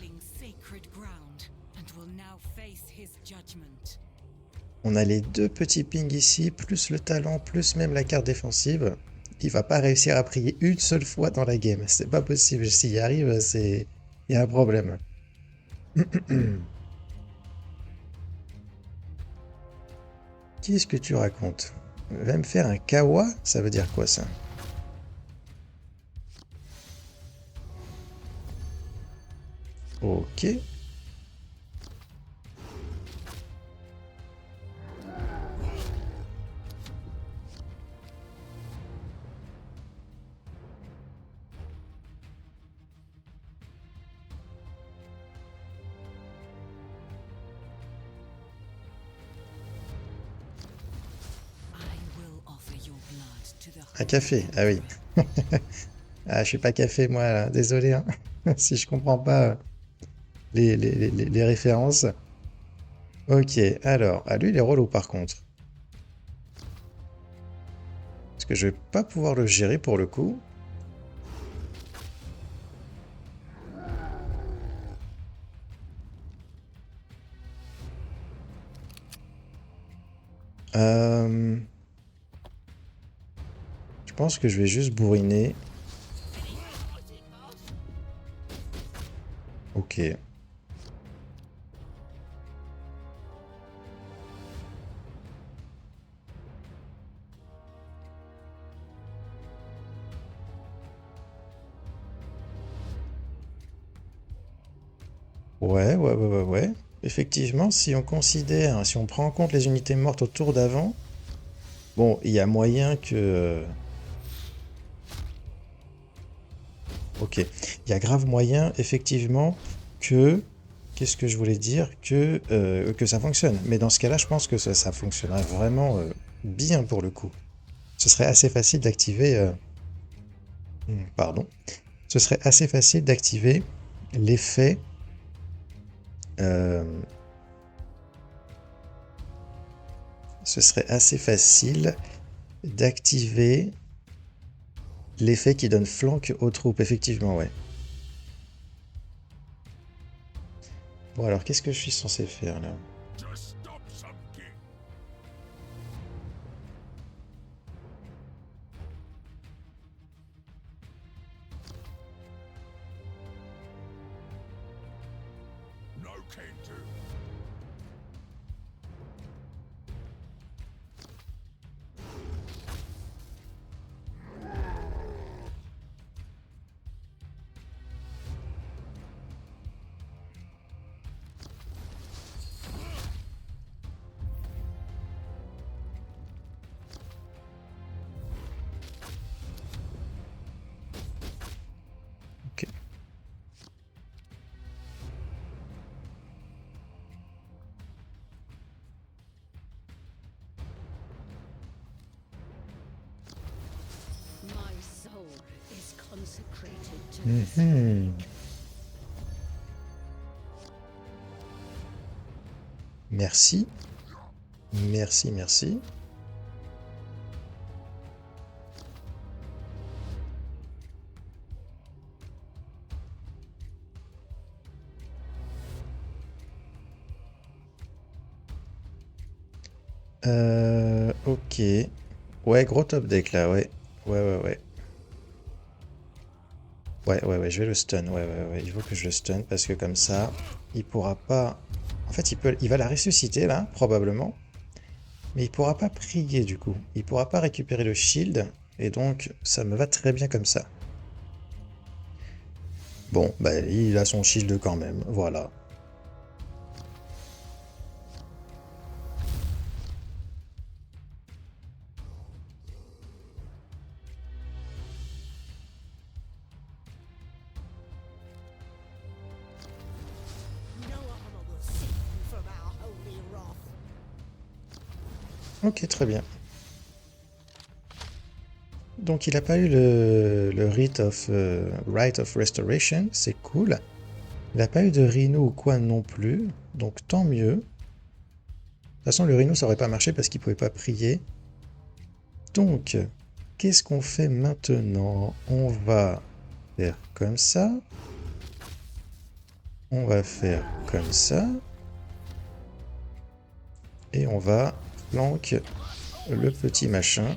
On a les deux petits pings ici, plus le talent, plus même la carte défensive. Il va pas réussir à prier une seule fois dans la game. C'est pas possible. S'il y arrive, c'est... Il y a un problème. Qu'est-ce que tu racontes? Va me faire un kawa? Ça veut dire quoi ça? Ok. Un café, ah oui. Ah, je suis pas café moi, là. Désolé, hein. Si je comprends pas les références. Ok, alors, à lui il est relou par contre. Parce que je vais pas pouvoir le gérer pour le coup. Je pense que je vais juste bourriner. Ok. Ouais. Effectivement, si on considère, si on prend en compte les unités mortes au tour d'avant, bon, il y a moyen que... Ok. Il y a grave moyen, effectivement, que... Qu'est-ce que je voulais dire? Que ça fonctionne. Mais dans ce cas-là, je pense que ça fonctionnerait vraiment bien pour le coup. Ce serait assez facile d'activer... pardon. Ce serait assez facile d'activer l'effet... euh, ce serait assez facile d'activer l'effet qui donne flank aux troupes, effectivement, ouais. Bon, alors, qu'est-ce que je suis censé faire, là? Ok. Mhm. Merci. Merci. Ok. Ouais, gros top deck, là, ouais. Ouais. Ouais, je vais le stun. Ouais. Il faut que je le stun, parce que comme ça, il pourra pas... En fait, il va la ressusciter, là, probablement. Mais il pourra pas prier, du coup. Il pourra pas récupérer le shield, et donc, ça me va très bien comme ça. Bon, bah, il a son shield quand même, voilà. Ok, très bien. Donc il n'a pas eu le Rite of Restoration, c'est cool. Il n'a pas eu de Rhino ou quoi non plus, donc tant mieux. De toute façon, le Rhino, ça aurait pas marché parce qu'il pouvait pas prier. Donc, qu'est-ce qu'on fait maintenant? On va faire comme ça. On va faire comme ça. Et on va flanque le petit machin.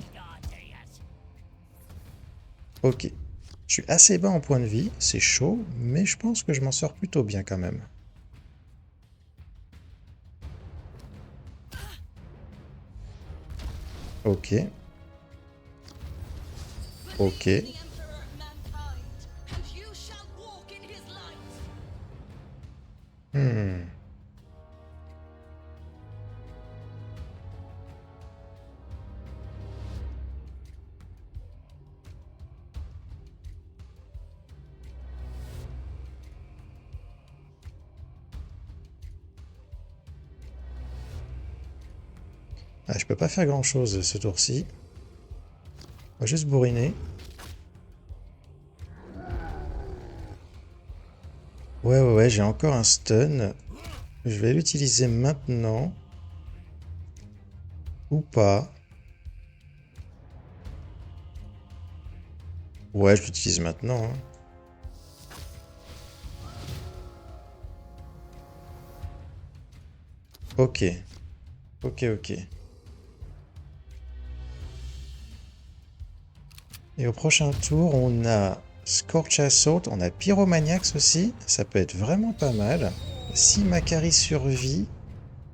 Ok. Je suis assez bas en point de vie, c'est chaud, mais je pense que je m'en sors plutôt bien quand même. Ok. Ok. Hmm. Ah, je peux pas faire grand chose ce tour-ci. On va juste bourriner. Ouais, j'ai encore un stun. Je vais l'utiliser maintenant. Ou pas. Ouais, je l'utilise maintenant, hein. Ok. Ok. Et au prochain tour, on a Scorch Assault, on a Pyromaniacs aussi. Ça peut être vraiment pas mal. Si Macari survit...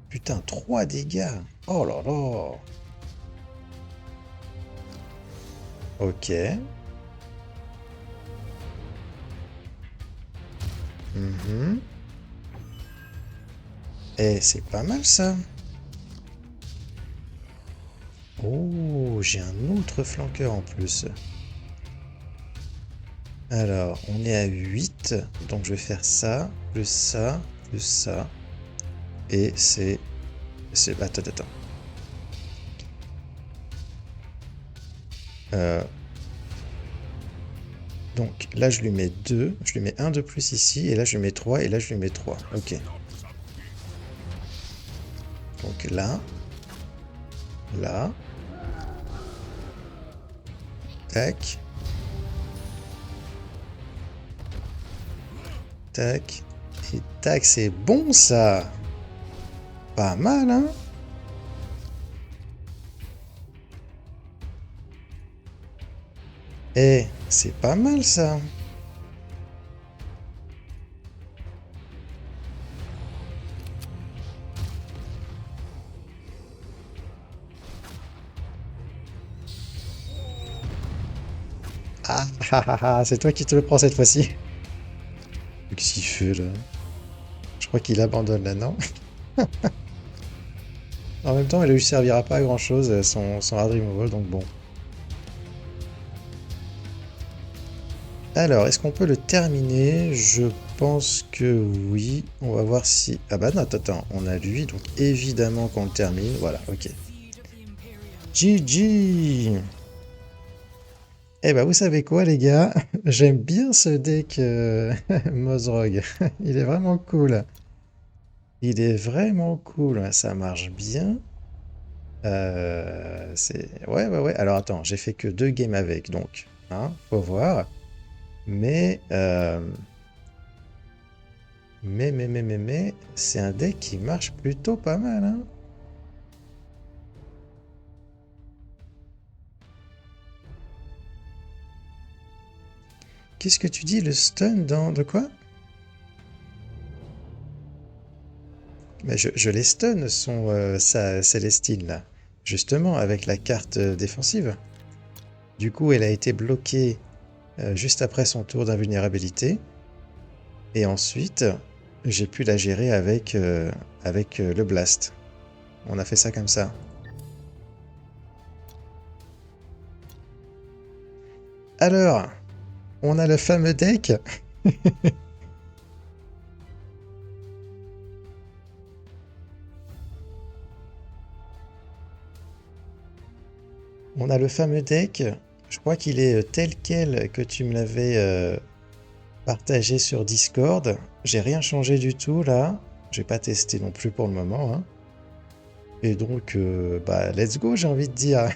Putain, 3 dégâts. Oh là là. Ok. Mhm. Eh, c'est pas mal ça. Oh, j'ai un autre flanqueur en plus. Alors, on est à 8, donc je vais faire ça, plus ça, plus ça. Et c'est... Attends. Euh, donc là, je lui mets 2, je lui mets un de plus ici, et là, je lui mets 3, et là, je lui mets 3. Ok. Donc là, là, tac, tac, et tac, c'est bon ça! Pas mal, hein? Eh, c'est pas mal ça! C'est toi qui te le prends cette fois-ci. Qu'est-ce qu'il fait là? Je crois qu'il abandonne là, non? En même temps, il lui servira pas à grand chose son hard removal, donc bon. Alors, est-ce qu'on peut le terminer? Je pense que oui. On va voir si... Ah bah non, attends, on a lui, donc évidemment qu'on le termine. Voilà, ok. GG! Eh bah vous savez quoi les gars? J'aime bien ce deck Mozrog. Il est vraiment cool. Il est vraiment cool, ça marche bien. Ouais. Alors attends, j'ai fait que 2 games avec, donc, hein, faut voir. Mais, c'est un deck qui marche plutôt pas mal, hein. Qu'est-ce que tu dis, le stun dans... De quoi? Mais je les stun, sa Célestine, là. Justement, avec la carte défensive. Du coup, elle a été bloquée juste après son tour d'invulnérabilité. Et ensuite, j'ai pu la gérer avec le blast. On a fait ça comme ça. Alors, on a le fameux deck. On a le fameux deck. Je crois qu'il est tel quel que tu me l'avais partagé sur Discord. J'ai rien changé du tout là. J'ai pas testé non plus pour le moment, hein. Et donc, bah, let's go, j'ai envie de dire.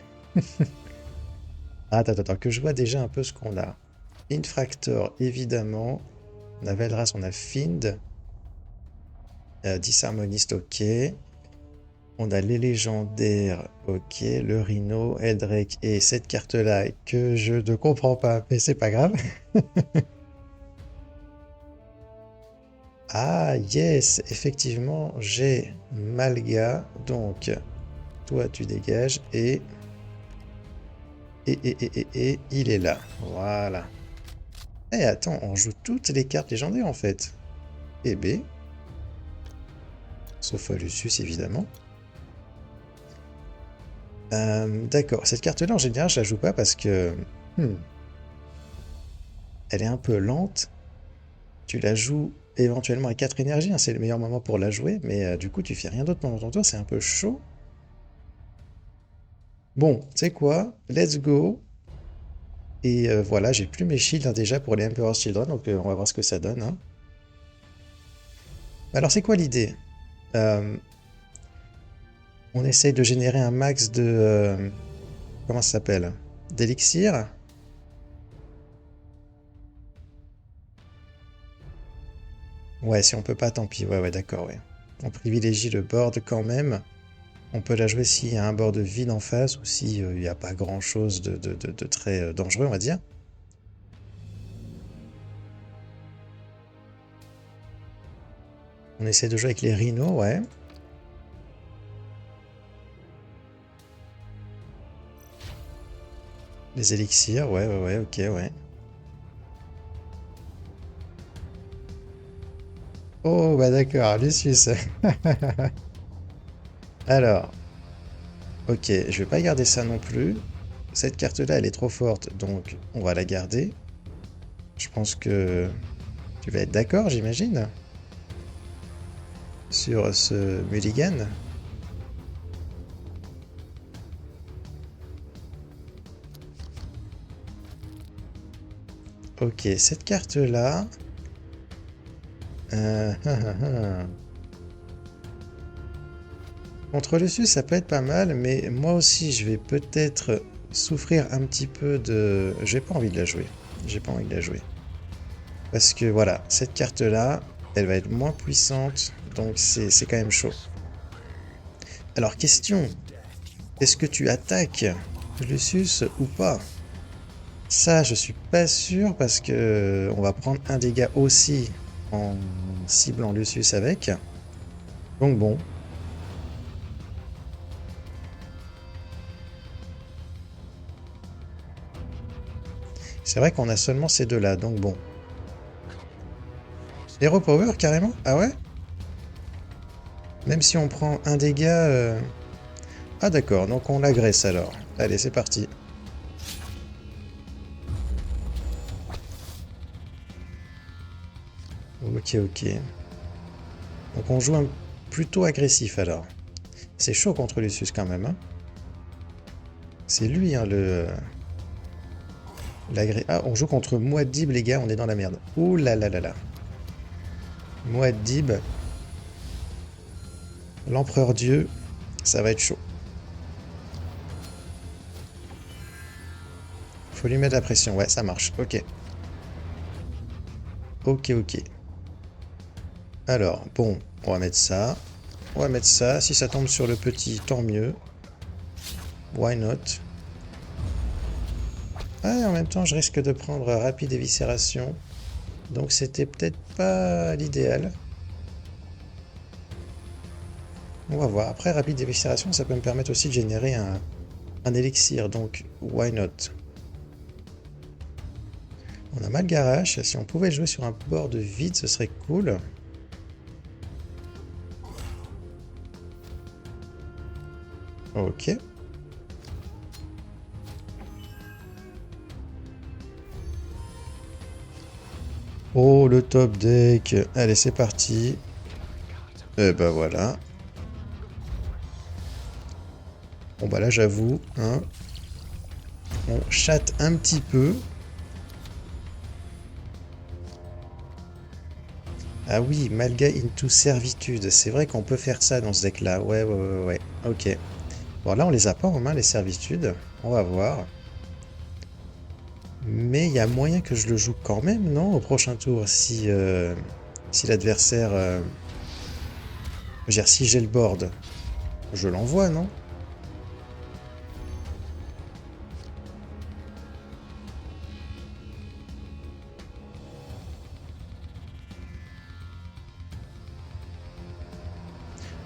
Attends, que je vois déjà un peu ce qu'on a. Infractor, évidemment. On a Veldras, on a Find. Disharmoniste, ok. On a les légendaires, ok. Le Rhino, Eldrake et cette carte-là que je ne comprends pas, mais c'est pas grave. Ah, yes, effectivement, j'ai Malga. Donc, toi, tu dégages et il est là. Voilà. Eh, attends, on joue toutes les cartes légendaires en fait. Et B. Sauf Lucius, évidemment. D'accord, cette carte-là, en général, je la joue pas parce que... elle est un peu lente. Tu la joues éventuellement à 4 énergies, hein, c'est le meilleur moment pour la jouer, mais du coup, tu fais rien d'autre pendant ton tour, c'est un peu chaud. Bon, tu sais quoi? Let's go. Et voilà, j'ai plus mes shields hein, déjà pour les Emperor's Children, donc on va voir ce que ça donne, hein. Alors, c'est quoi l'idée? On essaye de générer un max de... comment ça s'appelle? D'élixir. Ouais, si on peut pas, tant pis. Ouais, d'accord, ouais. On privilégie le board quand même. On peut la jouer s'il y a un board vide en face ou s'il n'y a pas grand-chose de très dangereux, on va dire. On essaie de jouer avec les rhinos, ouais. Les élixirs, ouais, ok, ouais. Oh, bah d'accord, Lucius. Alors, ok, je vais pas garder ça non plus. Cette carte-là, elle est trop forte, donc on va la garder. Je pense que tu vas être d'accord, j'imagine, sur ce mulligan. Ok, cette carte-là... Contre Lucius, ça peut être pas mal, mais moi aussi, je vais peut-être souffrir un petit peu de... J'ai pas envie de la jouer. J'ai pas envie de la jouer. Parce que voilà, cette carte-là, elle va être moins puissante, donc c'est quand même chaud. Alors, question. Est-ce que tu attaques Lucius ou pas? Ça, je suis pas sûr parce que on va prendre un dégât aussi en ciblant Lucius avec. Donc bon. C'est vrai qu'on a seulement ces deux-là, donc bon. Hero Power, carrément? Ah ouais? Même si on prend un dégât... Ah d'accord, donc on l'agresse alors. Allez, c'est parti. Ok. Donc on joue plutôt agressif alors. C'est chaud contre Lucius quand même, hein. C'est lui, hein, Ah, on joue contre Muad'Dib, les gars, on est dans la merde. Ouh là là là là. Muad'Dib. L'empereur dieu. Ça va être chaud. Faut lui mettre la pression. Ouais, ça marche. Ok. Ok. Alors, bon, on va mettre ça. On va mettre ça. Si ça tombe sur le petit, tant mieux. Why not? Ah, en même temps, je risque de prendre rapide éviscération. Donc c'était peut-être pas l'idéal. On va voir. Après, rapide éviscération, ça peut me permettre aussi de générer un élixir. Donc, why not? On a Malgarache. Si on pouvait jouer sur un board vide, ce serait cool. Ok. Oh, le top deck. Allez, c'est parti. Et ben voilà. Bon bah là, j'avoue, hein. on chatte un petit peu. Ah oui, Malga into servitude. C'est vrai qu'on peut faire ça dans ce deck-là. Ouais, ouais, ouais, ouais. Ok. Bon, là, on les a pas en main, les servitudes. On va voir. Mais il y a moyen que je le joue quand même, non? Au prochain tour, si l'adversaire... je veux dire, si j'ai le board, je l'envoie, non?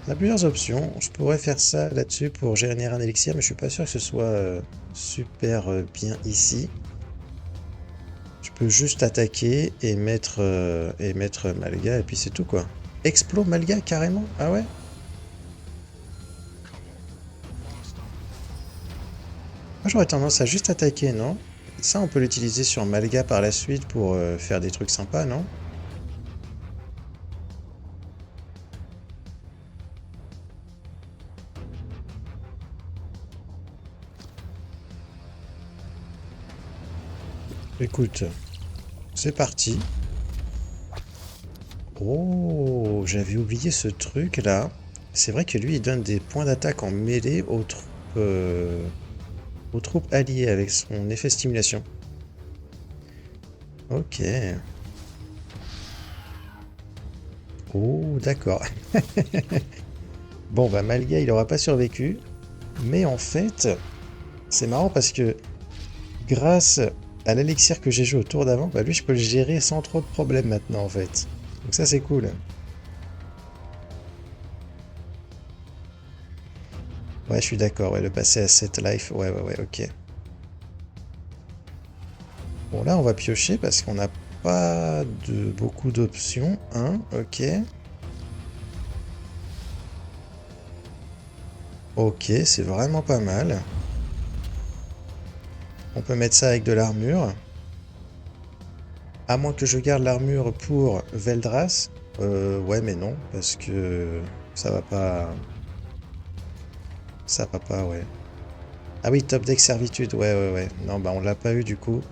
On a plusieurs options. Je pourrais faire ça là-dessus pour générer un élixir, mais je suis pas sûr que ce soit super bien ici. Je peux juste attaquer et mettre Malga, et puis c'est tout, quoi. Explo Malga, carrément? Ah ouais? Moi, j'aurais tendance à juste attaquer, non? Ça, on peut l'utiliser sur Malga par la suite pour faire des trucs sympas, non? Écoute, c'est parti. Oh, j'avais oublié ce truc-là. C'est vrai que lui, il donne des points d'attaque en mêlée aux troupes alliées avec son effet stimulation. Ok. Oh, d'accord. Bon, bah Malga, il aura pas survécu. Mais en fait, c'est marrant parce que grâce à l'élixir que j'ai joué au tour d'avant, bah lui, je peux le gérer sans trop de problèmes maintenant, en fait. Donc ça, c'est cool. Ouais, je suis d'accord, ouais, le passer à 7 life, ouais, ouais, ouais, ok. Bon, là, on va piocher parce qu'on n'a pas de beaucoup d'options. Hein, ok. Ok, c'est vraiment pas mal. On peut mettre ça avec de l'armure. À moins que je garde l'armure pour Veldras. Ouais, mais non, parce que ça va pas... Ça va pas, ouais. Ah oui, top deck servitude, ouais, ouais, ouais. Non, bah on l'a pas eu du coup.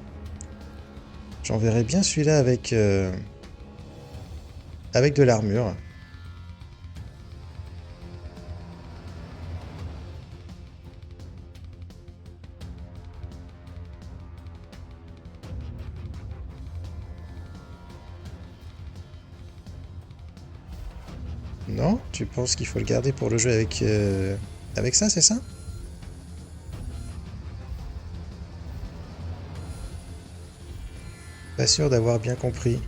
J'enverrai bien celui-là avec de l'armure. Non? Tu penses qu'il faut le garder pour le jeu avec ça, c'est ça? Pas sûr d'avoir bien compris.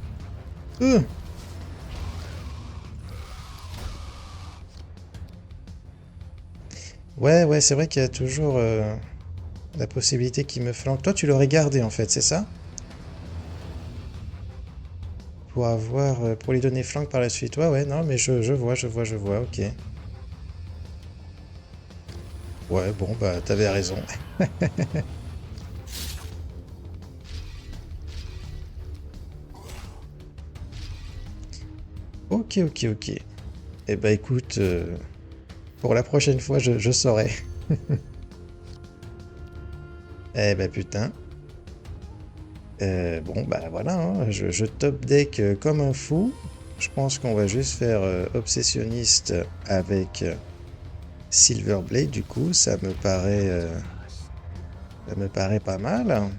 Euh Ouais, ouais, c'est vrai qu'il y a toujours la possibilité qu'il me flanque. Toi, tu l'aurais gardé en fait, c'est ça? Pour lui donner flank par la suite. Ouais, ouais, non, mais je vois, ok. Ouais, bon, bah, t'avais raison. Ok, ok, ok. Eh bah, écoute, pour la prochaine fois, je saurai. Eh bah, putain. Bon, bah, voilà, hein, je top deck comme un fou. Je pense qu'on va juste faire obsessionniste avec Silverblade, du coup, ça me paraît pas mal.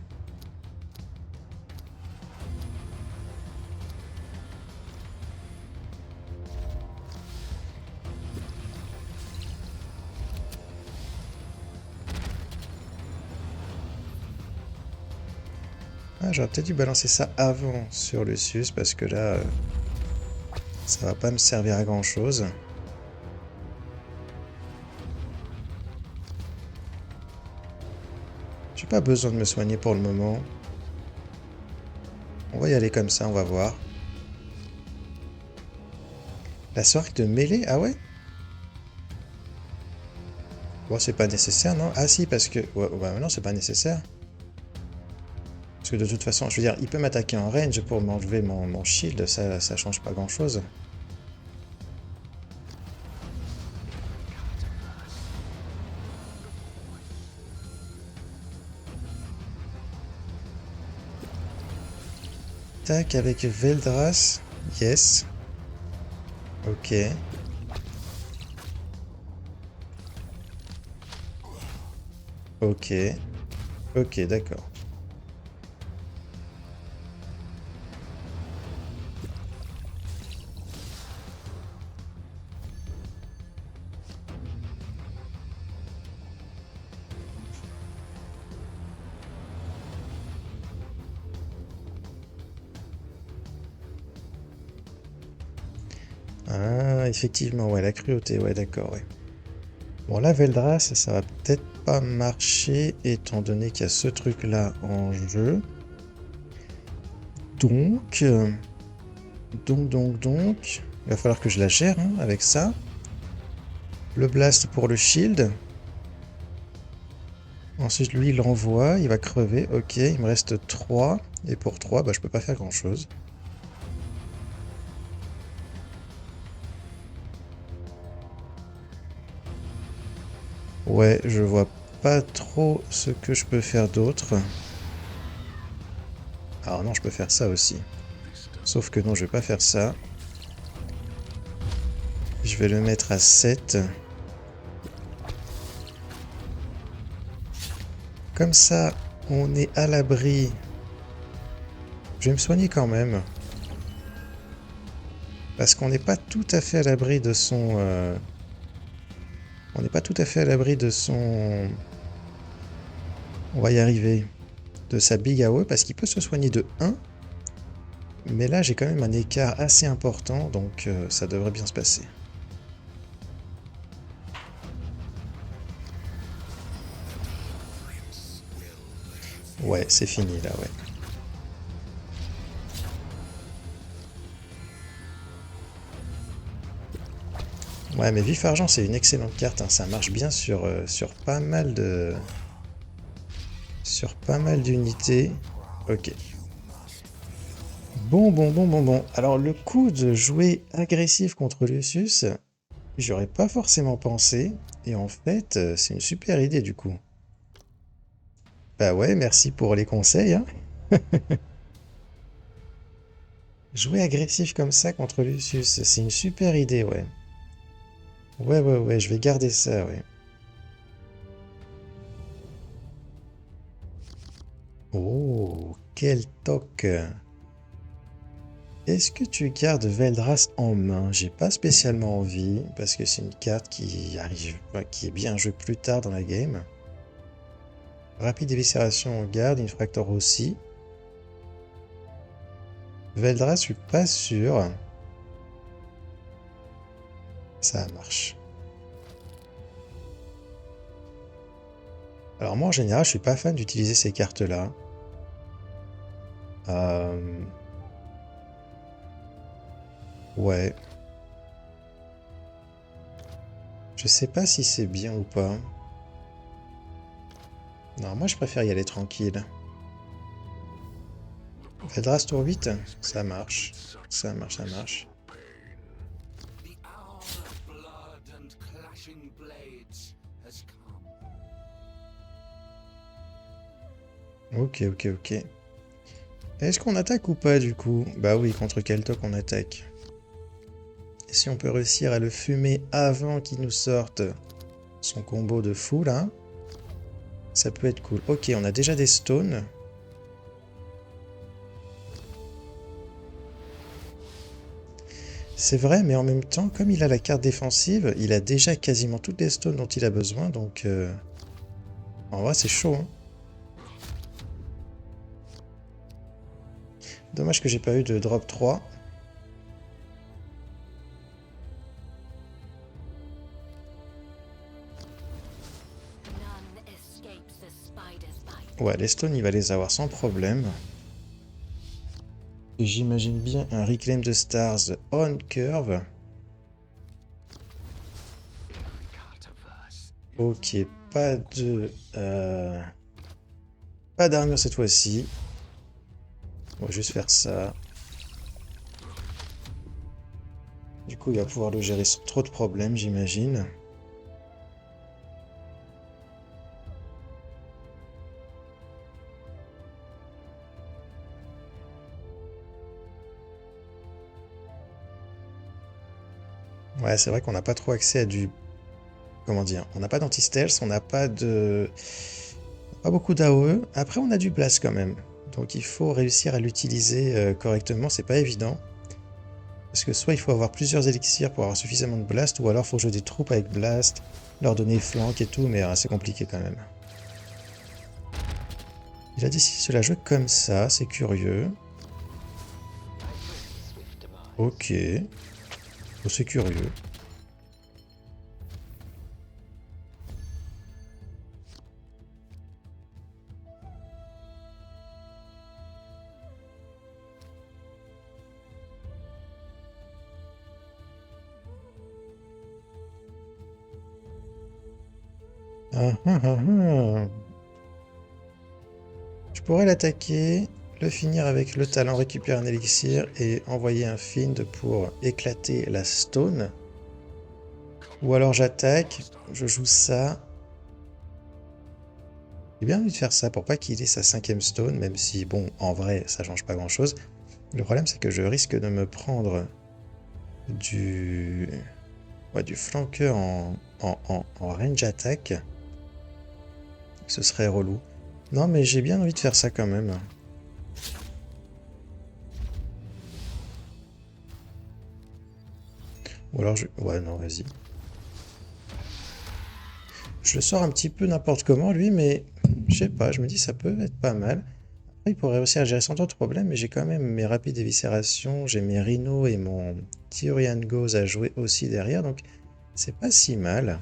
Ah, j'aurais peut-être dû balancer ça avant sur Lucius parce que là, ça va pas me servir à grand chose. J'ai pas besoin de me soigner pour le moment. On va y aller comme ça, on va voir. La soirée de mêlée, ah ouais? Bon, c'est pas nécessaire, non? Ah si, parce que... Ouais, ouais, non, c'est pas nécessaire. Parce que de toute façon, je veux dire, il peut m'attaquer en range pour m'enlever mon shield, ça change pas grand-chose. attaque avec Veldras. Yes. Ok. Ok. Ok, d'accord. Ah, effectivement, ouais, la cruauté, ouais, d'accord, ouais. Bon, la Veldras, ça va peut-être pas marcher, étant donné qu'il y a ce truc-là en jeu. Donc, donc, il va falloir que je la gère, hein, avec ça. Le blast pour le shield. Ensuite, lui, il l'envoie, il va crever. Ok, il me reste 3. Et pour 3, bah, je peux pas faire grand-chose. Ouais, je vois pas trop ce que je peux faire d'autre. Alors non, je peux faire ça aussi. Sauf que non, je vais pas faire ça. Je vais le mettre à 7. Comme ça, on est à l'abri. Je vais me soigner quand même. Parce qu'on n'est pas tout à fait à l'abri de son... On n'est pas tout à fait à l'abri de son... On va y arriver. De sa Big AOE, parce qu'il peut se soigner de 1. Mais là, j'ai quand même un écart assez important, donc ça devrait bien se passer. Ouais, c'est fini là, ouais. Ouais, mais Vif Argent, c'est une excellente carte, hein. Ça marche bien sur pas mal de... Sur pas mal d'unités. Ok. Bon. Alors, le coup de jouer agressif contre Lucius, j'aurais pas forcément pensé. Et en fait, c'est une super idée du coup. Bah ouais, merci pour les conseils, hein. Jouer agressif comme ça contre Lucius, c'est une super idée, ouais. Ouais, je vais garder ça, ouais. Oh, quel toc! Est-ce que tu gardes Veldras en main? J'ai pas spécialement envie, parce que c'est une carte qui arrive, qui est bien jouée plus tard dans la game. Rapide éviscération, on garde, Infractor aussi. Veldras, je suis pas sûr. Ça marche. Alors moi, en général, je suis pas fan d'utiliser ces cartes-là. Euh, Ouais. Je sais pas si c'est bien ou pas. Non, moi je préfère y aller tranquille. Veldras tour 8, ça marche. Ça marche. Ok. Est-ce qu'on attaque ou pas du coup? Bah oui, contre quel toc on attaque? Et si on peut réussir à le fumer avant qu'il nous sorte son combo de fou là, ça peut être cool. Ok, on a déjà des stones. C'est vrai, mais en même temps, comme il a la carte défensive, il a déjà quasiment toutes les stones dont il a besoin, donc en vrai c'est chaud, hein. Dommage que j'ai pas eu de drop 3. Ouais, les stones, il va les avoir sans problème. Et j'imagine bien un Reclaim de Stars on curve. Ok, pas de... pas d'armure cette fois-ci. On va juste faire ça. Du coup, il va pouvoir le gérer sans trop de problèmes, j'imagine. Ouais, c'est vrai qu'on n'a pas trop accès à du... Comment dire? On n'a pas d'anti-stealth, on n'a pas de... Pas beaucoup d'AOE. Après, on a du blast quand même. Donc il faut réussir à l'utiliser correctement, c'est pas évident. Parce que soit il faut avoir plusieurs élixirs pour avoir suffisamment de blast, ou alors il faut jouer des troupes avec blast, leur donner flank et tout, mais c'est compliqué quand même. Il a décidé de la jouer comme ça, c'est curieux. Ok. Oh, c'est curieux. Ah, ah, ah, ah. Je pourrais l'attaquer, le finir avec le talent, récupérer un élixir et envoyer un find pour éclater la stone. Ou alors j'attaque, je joue ça. J'ai bien envie de faire ça pour pas qu'il ait sa 5ème stone, même si, bon, en vrai, ça change pas grand-chose. Le problème, c'est que je risque de me prendre du... Ouais, du flanqueur en range attack. Ce serait relou. Non, mais j'ai bien envie de faire ça quand même. Ou alors je... Ouais, non, vas-y. Je le sors un petit peu n'importe comment, lui, mais... Je sais pas, je me dis ça peut être pas mal. Après, il pourrait réussir à gérer sans trop de problème, mais j'ai quand même mes rapides éviscérations, j'ai mes rhinos et mon Tyrian Gauze à jouer aussi derrière, donc c'est pas si mal.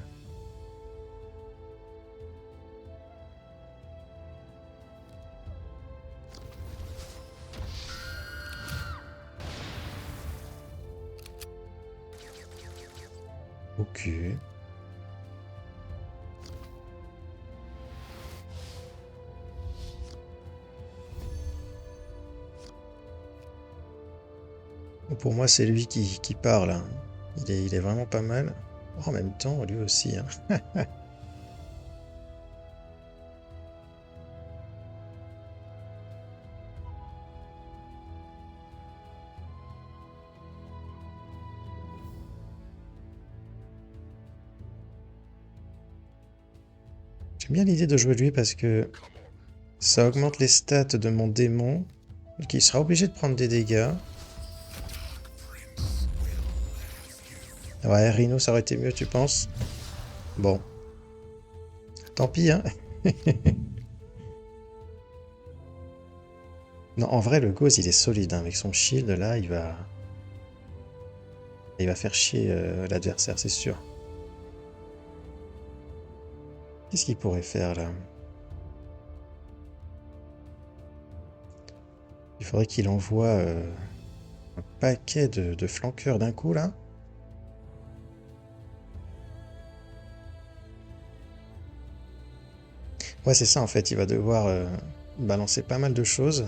Ok. Pour moi, c'est lui qui parle, hein. Il est vraiment pas mal. En même temps, lui aussi, hein. J'aime bien l'idée de jouer lui parce que ça augmente les stats de mon démon, donc il sera obligé de prendre des dégâts. Ouais, Rhino, ça aurait été mieux, tu penses? Bon. Tant pis, hein. Non, en vrai, le Gauze, il est solide, hein. Avec son shield, là, il va faire chier l'adversaire, c'est sûr. Qu'est-ce qu'il pourrait faire, là? Il faudrait qu'il envoie un paquet de flanqueurs d'un coup, là. Ouais, c'est ça, en fait. Il va devoir balancer pas mal de choses.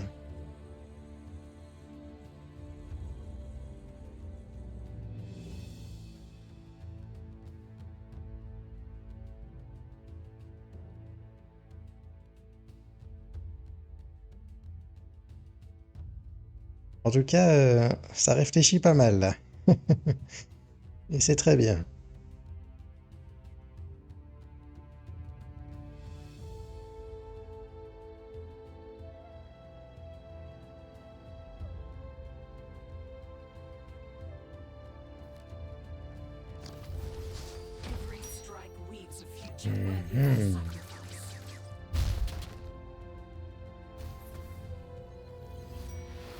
En tout cas, ça réfléchit pas mal, là. Et c'est très bien. Mhm.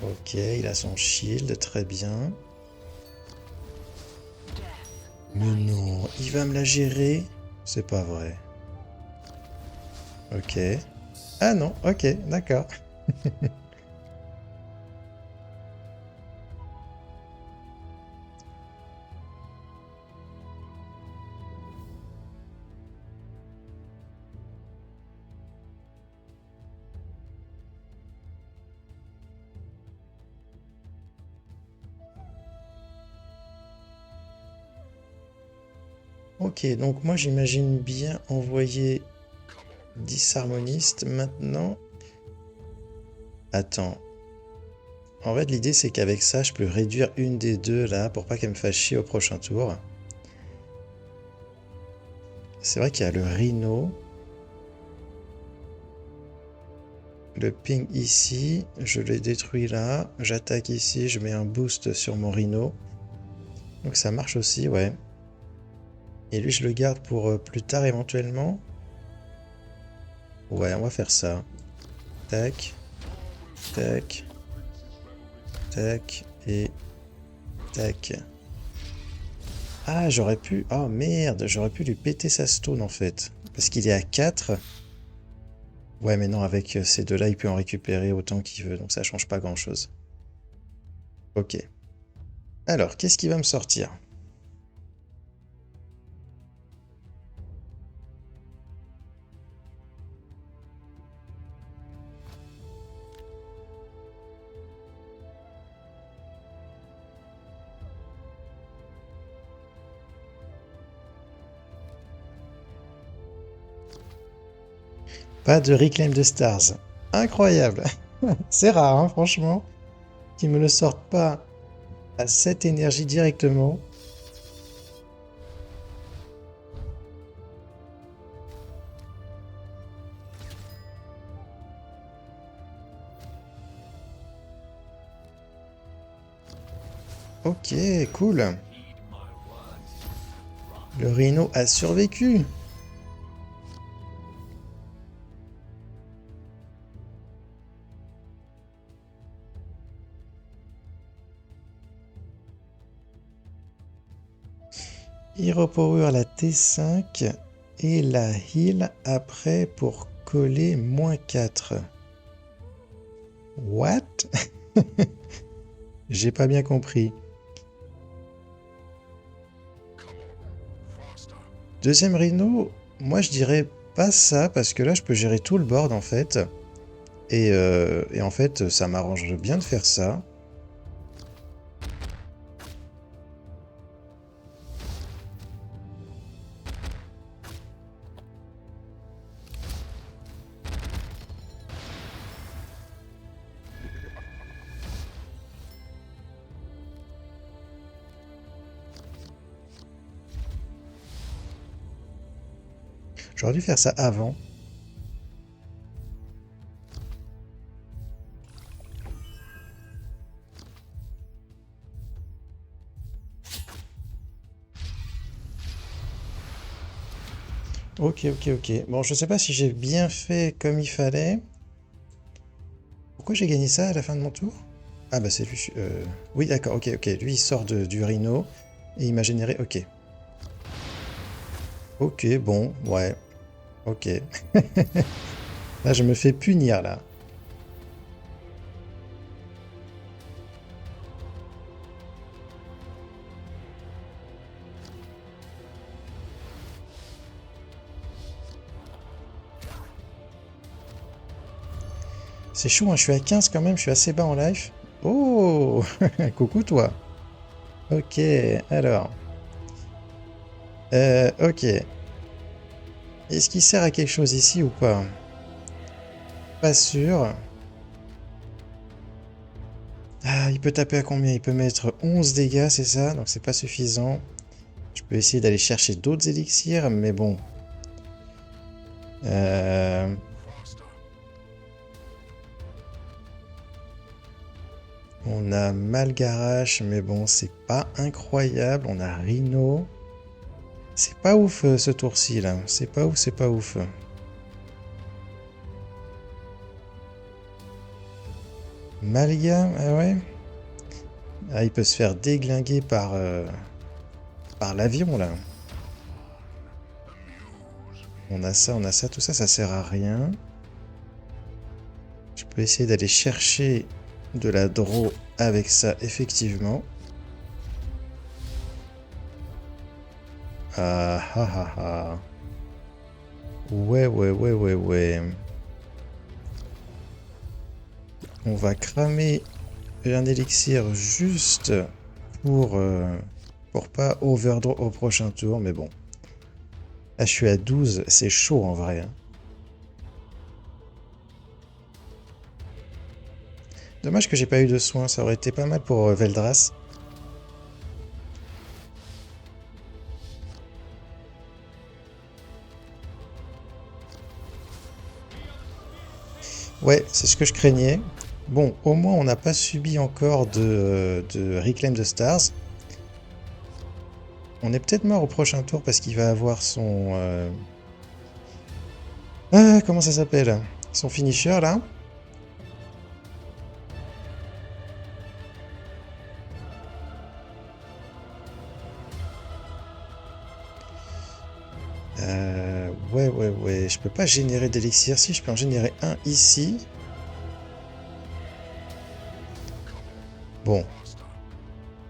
Ok, il a son shield, très bien. Mais non, il va me la gérer? C'est pas vrai. Ok. Ah non, ok, d'accord. Ok, donc moi j'imagine bien envoyer 10 harmonistes maintenant. Attends. En fait, l'idée c'est qu'avec ça, je peux réduire une des deux là pour pas qu'elle me fasse chier au prochain tour. C'est vrai qu'il y a le Rhino. Le ping ici, je le détruis là. J'attaque ici, je mets un boost sur mon Rhino. Donc ça marche aussi, ouais. Et lui, je le garde pour plus tard éventuellement. Ouais, on va faire ça. Tac, tac, tac et tac. Ah, j'aurais pu... Oh merde, j'aurais pu lui péter sa stone en fait. Parce qu'il est à 4. Ouais, mais non, avec ces deux-là, il peut en récupérer autant qu'il veut. Donc ça change pas grand-chose. Ok. Alors, qu'est-ce qui va me sortir? Pas de Reclaim the Stars. Incroyable. C'est rare, hein, franchement, qu'ils me le sortent pas à cette énergie directement. Ok, cool. Le Rhino a survécu. Hero Power la T5 et la heal après pour coller -4. What? J'ai pas bien compris. Deuxième Rhino, moi je dirais pas ça parce que là je peux gérer tout le board en fait. Et en fait ça m'arrange bien de faire ça. J'aurais dû faire ça avant. Ok, ok, ok. Bon, je sais pas si j'ai bien fait comme il fallait. Pourquoi j'ai gagné ça à la fin de mon tour? Ah bah c'est lui. Oui, d'accord, ok, ok. Lui il sort du Rhino et il m'a généré. Ok. Ok, bon, ouais. Ok. Là je me fais punir là. C'est chaud, hein, je suis à 15 quand même, je suis assez bas en life. Oh, coucou toi. Ok, alors. Ok. Est-ce qu'il sert à quelque chose ici ou pas? Pas sûr. Ah, il peut taper à combien? Il peut mettre 11 dégâts, c'est ça? Donc c'est pas suffisant. Je peux essayer d'aller chercher d'autres élixirs, mais bon. Euh... On a Malgarache, mais bon, c'est pas incroyable. On a Rhino. C'est pas ouf ce tour-ci là. C'est pas ouf, c'est pas ouf. Malga, ah ouais. Ah, il peut se faire déglinguer par l'avion là. On a ça, tout ça, ça sert à rien. Je peux essayer d'aller chercher de la draw avec ça, effectivement. Ah ah ah ah. Ouais, ouais, ouais, ouais, ouais. On va cramer un élixir juste pour pas overdraw au prochain tour, mais bon. Là, je suis à 12, c'est chaud en vrai, hein. Dommage que j'ai pas eu de soins, ça aurait été pas mal pour Veldras. Ouais, c'est ce que je craignais. Bon, au moins on n'a pas subi encore de Reclaim the Stars. On est peut-être mort au prochain tour parce qu'il va avoir son... comment ça s'appelle? Son finisher là. Ouais. Je peux pas générer d'élixir. Si, je peux en générer un ici. Bon.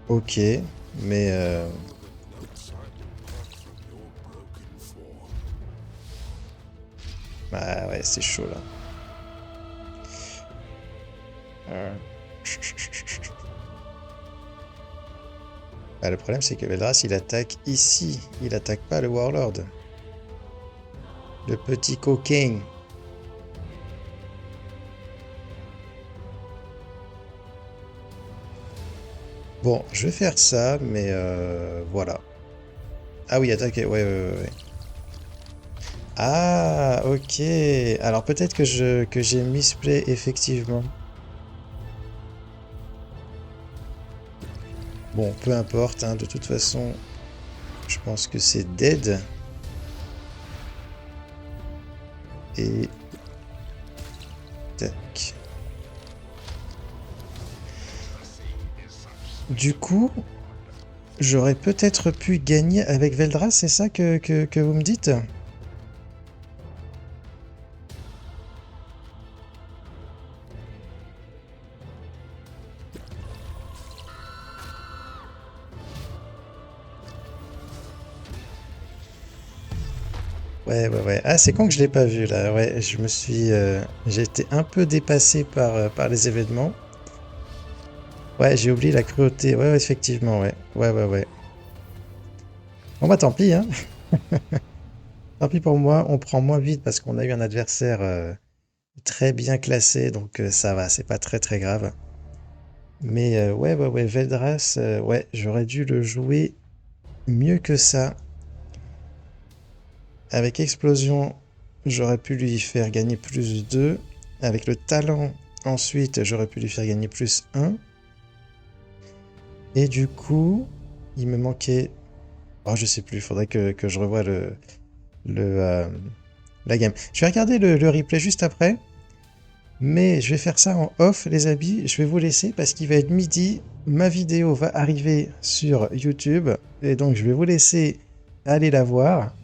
Ok. Mais... bah ouais, c'est chaud là. Euh, bah, le problème, c'est que Veldras, il attaque ici. Il attaque pas le Warlord. Le petit coquin. Bon, je vais faire ça, mais voilà. Ah oui, attaquer, ouais. Ah, ok. Alors peut-être que j'ai misplay effectivement. Bon, peu importe, hein, de toute façon, je pense que c'est dead. Et... tac. Du coup, j'aurais peut-être pu gagner avec Veldras, c'est ça que vous me dites? Ouais. Ah, c'est con que je l'ai pas vu là. Ouais, je me suis... j'ai été un peu dépassé par les événements. Ouais, j'ai oublié la cruauté. Ouais, effectivement, ouais. Bon bah tant pis, hein. Tant pis pour moi, on prend moins vite parce qu'on a eu un adversaire très bien classé, donc ça va, c'est pas très grave. Mais ouais, Veldras, ouais, j'aurais dû le jouer mieux que ça. Avec Explosion, j'aurais pu lui faire gagner plus 2. Avec le talent, ensuite, j'aurais pu lui faire gagner plus 1. Et du coup, il me manquait... oh, je sais plus, il faudrait que je revoie la game. Je vais regarder le replay juste après. Mais je vais faire ça en off, les amis. Je vais vous laisser parce qu'il va être midi. Ma vidéo va arriver sur YouTube. Et donc, je vais vous laisser aller la voir.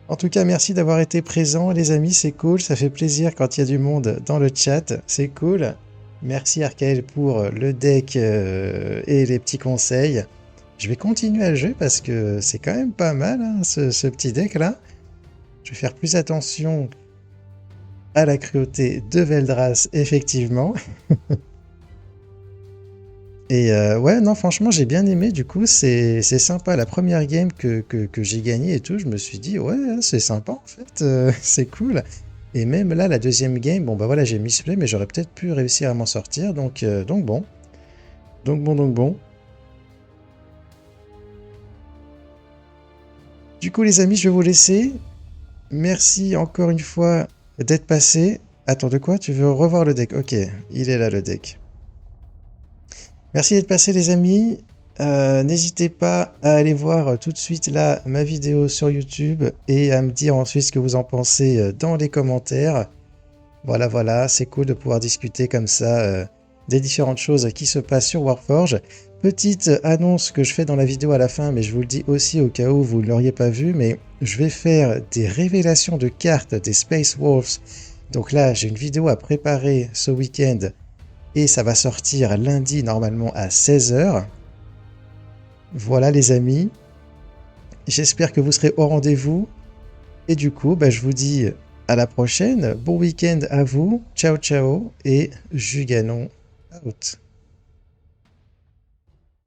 En tout cas, merci d'avoir été présents, les amis. C'est cool. Ça fait plaisir quand il y a du monde dans le chat. C'est cool. Merci Arkael pour le deck et les petits conseils. Je vais continuer à le jouer parce que c'est quand même pas mal, hein, ce petit deck-là. Je vais faire plus attention à la cruauté de Veldras, effectivement. Et ouais, non, franchement, j'ai bien aimé. Du coup, c'est sympa. La première game que j'ai gagnée et tout, je me suis dit, ouais, c'est sympa en fait, c'est cool. Et même là, la deuxième game, bon, bah voilà, j'ai misplay, mais j'aurais peut-être pu réussir à m'en sortir. Donc bon. Donc bon. Du coup, les amis, je vais vous laisser. Merci encore une fois d'être passé. Attends, de quoi? Tu veux revoir le deck? Ok, il est là le deck. Merci d'être passé les amis. N'hésitez pas à aller voir tout de suite là ma vidéo sur YouTube et à me dire ensuite ce que vous en pensez dans les commentaires. Voilà, c'est cool de pouvoir discuter comme ça des différentes choses qui se passent sur Warforged. Petite annonce que je fais dans la vidéo à la fin, mais je vous le dis aussi au cas où vous ne l'auriez pas vu, mais je vais faire des révélations de cartes des Space Wolves. Donc là, j'ai une vidéo à préparer ce week-end et ça va sortir lundi normalement à 16 h. Voilà les amis, j'espère que vous serez au rendez-vous et du coup bah, je vous dis à la prochaine, bon week-end à vous, ciao et Juganon out.